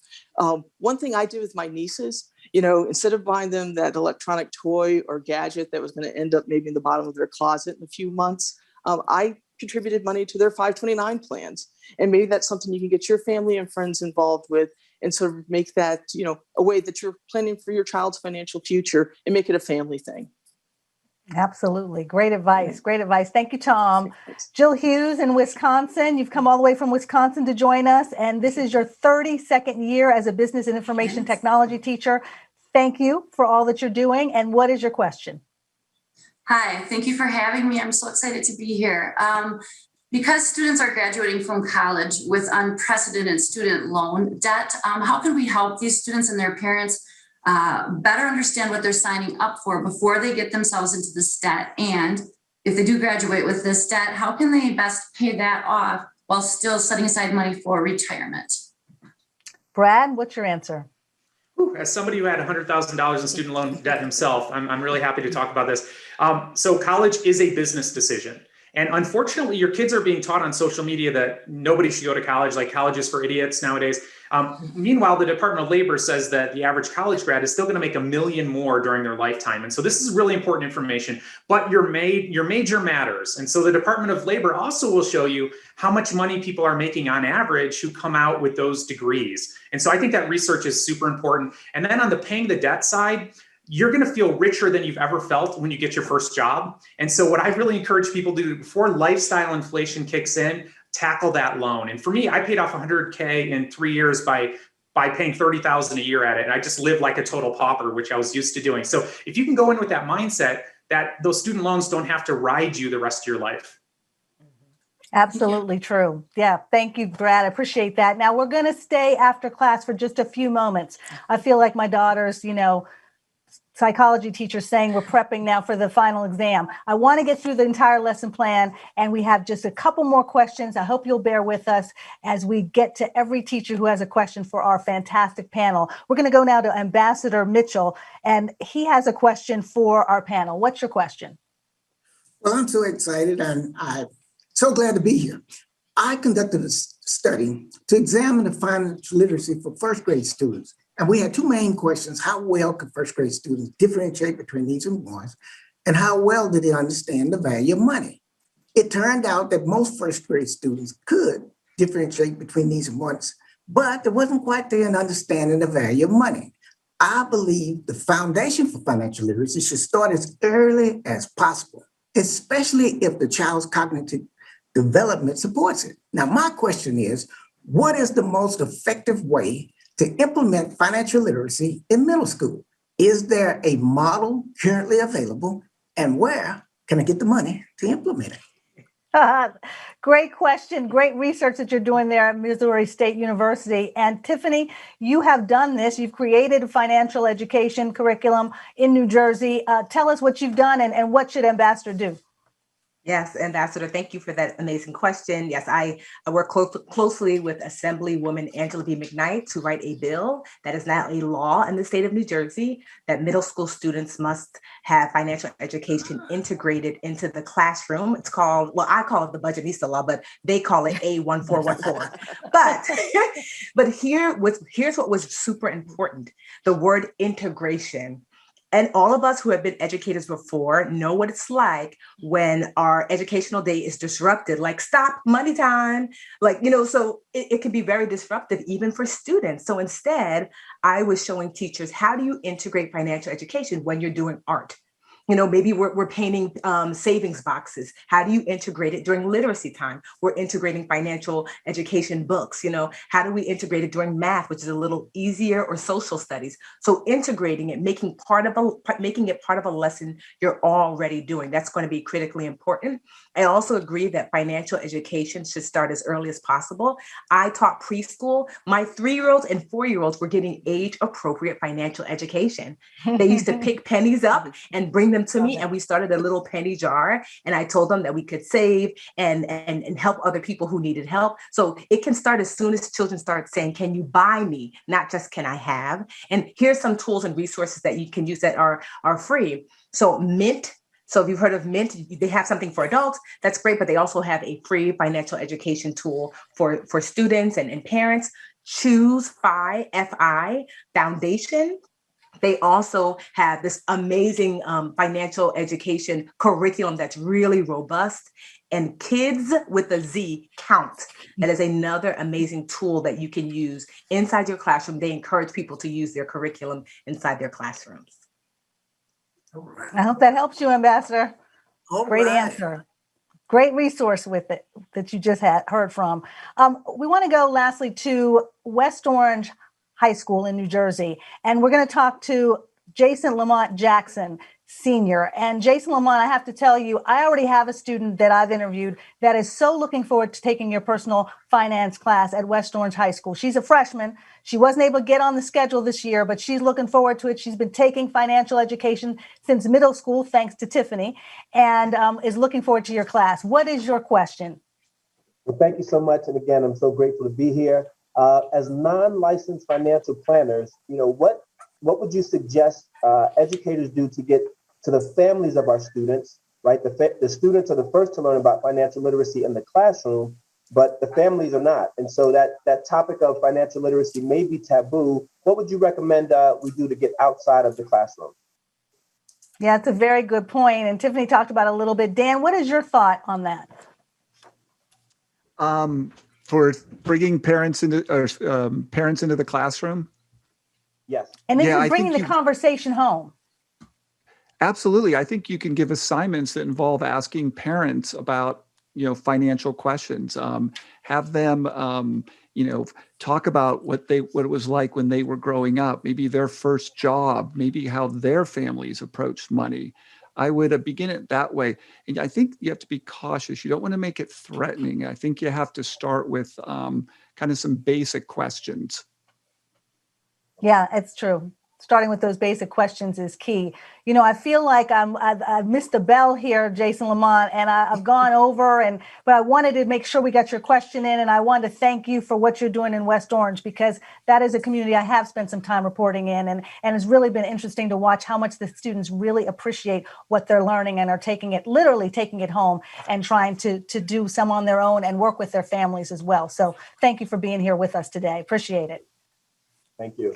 One thing I did with my nieces, instead of buying them that electronic toy or gadget that was going to end up maybe in the bottom of their closet in a few months, I contributed money to their 529 plans. And maybe that's something you can get your family and friends involved with and sort of make that, a way that you're planning for your child's financial future and make it a family thing. Absolutely. Great advice. Great advice. Thank you, Tom. Jill Hughes in Wisconsin. You've come all the way from Wisconsin to join us. And this is your 32nd year as a business and information technology teacher. Thank you for all that you're doing. And what is your question? Hi, thank you for having me. I'm so excited to be here. Because students are graduating from college with unprecedented student loan debt, how can we help these students and their parents better understand what they're signing up for before they get themselves into this debt? And if they do graduate with this debt, how can they best pay that off while still setting aside money for retirement? Brad, what's your answer? As somebody who had $100,000 in student loan debt himself, I'm really happy to talk about this. So college is a business decision. And unfortunately, your kids are being taught on social media that nobody should go to college, like college is for idiots nowadays. Meanwhile, the Department of Labor says that the average college grad is still going to make $1 million more during their lifetime. And so this is really important information, but your major matters. And so the Department of Labor also will show you how much money people are making on average who come out with those degrees. And so I think that research is super important. And then on the paying the debt side, you're going to feel richer than you've ever felt when you get your first job. And so what I really encourage people to do before lifestyle inflation kicks in, tackle that loan. And for me, I paid off $100K in 3 years by by paying $30,000 a year at it. And I just live like a total pauper, which I was used to doing. So if you can go in with that mindset that those student loans don't have to ride you the rest of your life. Absolutely true. Yeah. Thank you, Brad. I appreciate that. Now we're going to stay after class for just a few moments. I feel like my daughter's, psychology teacher saying we're prepping now for the final exam. I want to get through the entire lesson plan, and we have just a couple more questions. I hope you'll bear with us as we get to every teacher who has a question for our fantastic panel. We're going to go now to Ambassador Mitchell, and he has a question for our panel. What's your question? Well, I'm so excited and I'm so glad to be here. I conducted a study to examine the financial literacy for first grade students. And we had two main questions. How well could first grade students differentiate between needs and wants? And how well did they understand the value of money? It turned out that most first grade students could differentiate between needs and wants, but there wasn't quite there an understanding the value of money. I believe the foundation for financial literacy should start as early as possible, especially if the child's cognitive development supports it. Now, my question is, what is the most effective way to implement financial literacy in middle school? Is there a model currently available, and where can I get the money to implement it? Great question. Great research that you're doing there at Missouri State University. And Tiffany, you have done this. You've created a financial education curriculum in New Jersey. Tell us what you've done and what should Ambassador do? Yes, Ambassador, thank you for that amazing question. Yes, I work closely with Assemblywoman Angela B. McKnight to write a bill that is now a law in the state of New Jersey that middle school students must have financial education integrated into the classroom. It's called, well, I call it the Budgetista Law, but they call it A1414. But here's what was super important, the word integration. And all of us who have been educators before know what it's like when our educational day is disrupted, like stop, money time, so it can be very disruptive even for students. So instead, I was showing teachers, how do you integrate financial education when you're doing art? Maybe we're painting savings boxes. How do you integrate it during literacy time? We're integrating financial education books. How do we integrate it during math, which is a little easier, or social studies? So integrating it, making it part of a lesson you're already doing. That's going to be critically important. I also agree that financial education should start as early as possible. I taught preschool. My 3-year-olds and 4-year-olds were getting age-appropriate financial education. They used to pick pennies up and bring them to me, and we started a little penny jar, and I told them that we could save and help other people who needed help. So it can start as soon as children start saying, can you buy me? Not just can I have? And here's some tools and resources that you can use that are free. So Mint. So if you've heard of Mint, they have something for adults. That's great, but they also have a free financial education tool for students and parents. Choose FI Foundation. They also have this amazing financial education curriculum that's really robust. And Kids with a Z Count. That is another amazing tool that you can use inside your classroom. They encourage people to use their curriculum inside their classrooms. I hope that helps you, Ambassador. Great answer. Great resource with it that you just heard from. We want to go lastly to West Orange High School in New Jersey, and we're going to talk to Jason Lamont Jackson, Senior. And Jason Lamont, I have to tell you, I already have a student that I've interviewed that is so looking forward to taking your personal finance class at West Orange High School. She's a freshman. She wasn't able to get on the schedule this year, but she's looking forward to it. She's been taking financial education since middle school, thanks to Tiffany, and is looking forward to your class. What is your question? Well, thank you so much. And again, I'm so grateful to be here. As non-licensed financial planners, what would you suggest educators do to get to the families of our students, right? The students are the first to learn about financial literacy in the classroom, but the families are not. And so that topic of financial literacy may be taboo. What would you recommend we do to get outside of the classroom? Yeah, it's a very good point. And Tiffany talked about it a little bit. Dan, what is your thought on that? For bringing parents into the classroom? Yes. And then you're bringing the conversation home. Absolutely. I think you can give assignments that involve asking parents about, financial questions. Have them, talk about what it was like when they were growing up, maybe their first job, maybe how their families approached money. I would begin it that way. And I think you have to be cautious. You don't want to make it threatening. I think you have to start with kind of some basic questions. Yeah, it's true. Starting with those basic questions is key. I feel like I've missed the bell here, Jason Lamont, and I've gone over, but I wanted to make sure we got your question in, and I wanted to thank you for what you're doing in West Orange, because that is a community I have spent some time reporting in, and it's really been interesting to watch how much the students really appreciate what they're learning and are literally taking it home and trying to do some on their own and work with their families as well. So thank you for being here with us today. Appreciate it. Thank you.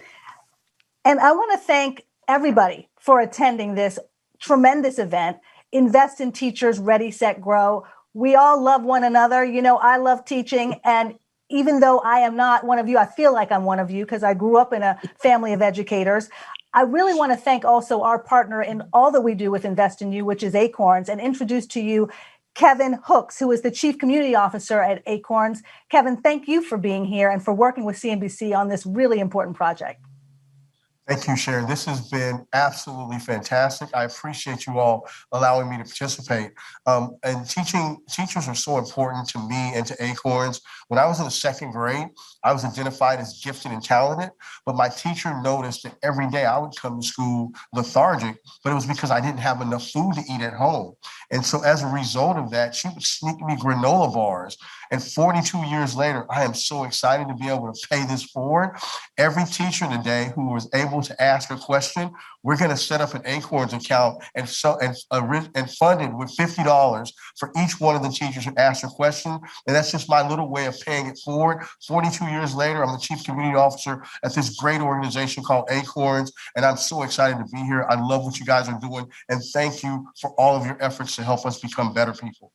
And I want to thank everybody for attending this tremendous event, Invest in Teachers, Ready, Set, Grow. We all love one another. I love teaching. And even though I am not one of you, I feel like I'm one of you because I grew up in a family of educators. I really want to thank also our partner in all that we do with Invest in You, which is Acorns, and introduce to you Kevin Hooks, who is the Chief Community Officer at Acorns. Kevin, thank you for being here and for working with CNBC on this really important project. Thank you, Sharon. This has been absolutely fantastic. I appreciate you all allowing me to participate. And teachers are so important to me and to Acorns. When I was in the second grade, I was identified as gifted and talented, but my teacher noticed that every day I would come to school lethargic, but it was because I didn't have enough food to eat at home. And so as a result of that, she would sneak me granola bars. And 42 years later, I am so excited to be able to pay this forward. Every teacher today who was able to ask a question, we're going to set up an Acorns account and fund it with $50 for each one of the teachers who asked a question. And that's just my little way of paying it forward. 42 years later, I'm the Chief Community Officer at this great organization called Acorns, and I'm so excited to be here. I love what you guys are doing, and thank you for all of your efforts to help us become better people.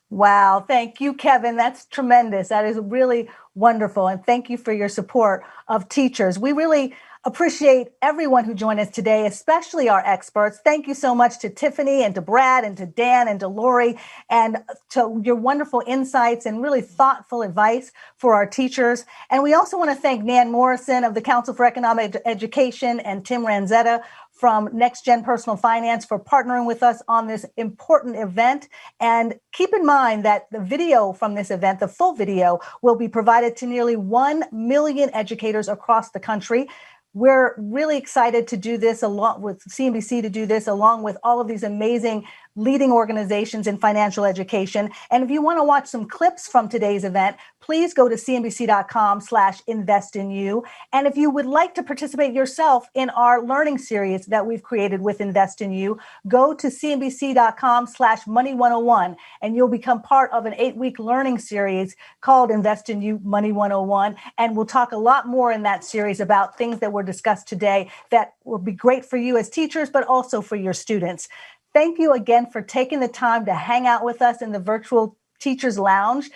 Wow. Thank you, Kevin. That's tremendous. That is really wonderful. And thank you for your support of teachers. We really appreciate everyone who joined us today, especially our experts. Thank you so much to Tiffany and to Brad and to Dan and to Lori, and to your wonderful insights and really thoughtful advice for our teachers. And we also want to thank Nan Morrison of the Council for Economic Education and Tim Ranzetta from Next Gen Personal Finance for partnering with us on this important event. And keep in mind that the video from this event, the full video, will be provided to nearly 1 million educators across the country. We're really excited to do this along with CNBC, to do this along with all of these amazing leading organizations in financial education. And if you want to watch some clips from today's event, please go to cnbc.com/investinYou. And if you would like to participate yourself in our learning series that we've created with Invest in You, go to cnbc.com/money101, and you'll become part of an 8-week learning series called Invest in You Money 101. And we'll talk a lot more in that series about things that were discussed today that will be great for you as teachers, but also for your students. Thank you again for taking the time to hang out with us in the virtual Teachers Lounge.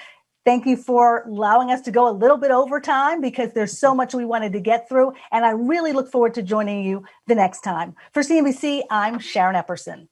Thank you for allowing us to go a little bit over time because there's so much we wanted to get through. And I really look forward to joining you the next time. For CNBC, I'm Sharon Epperson.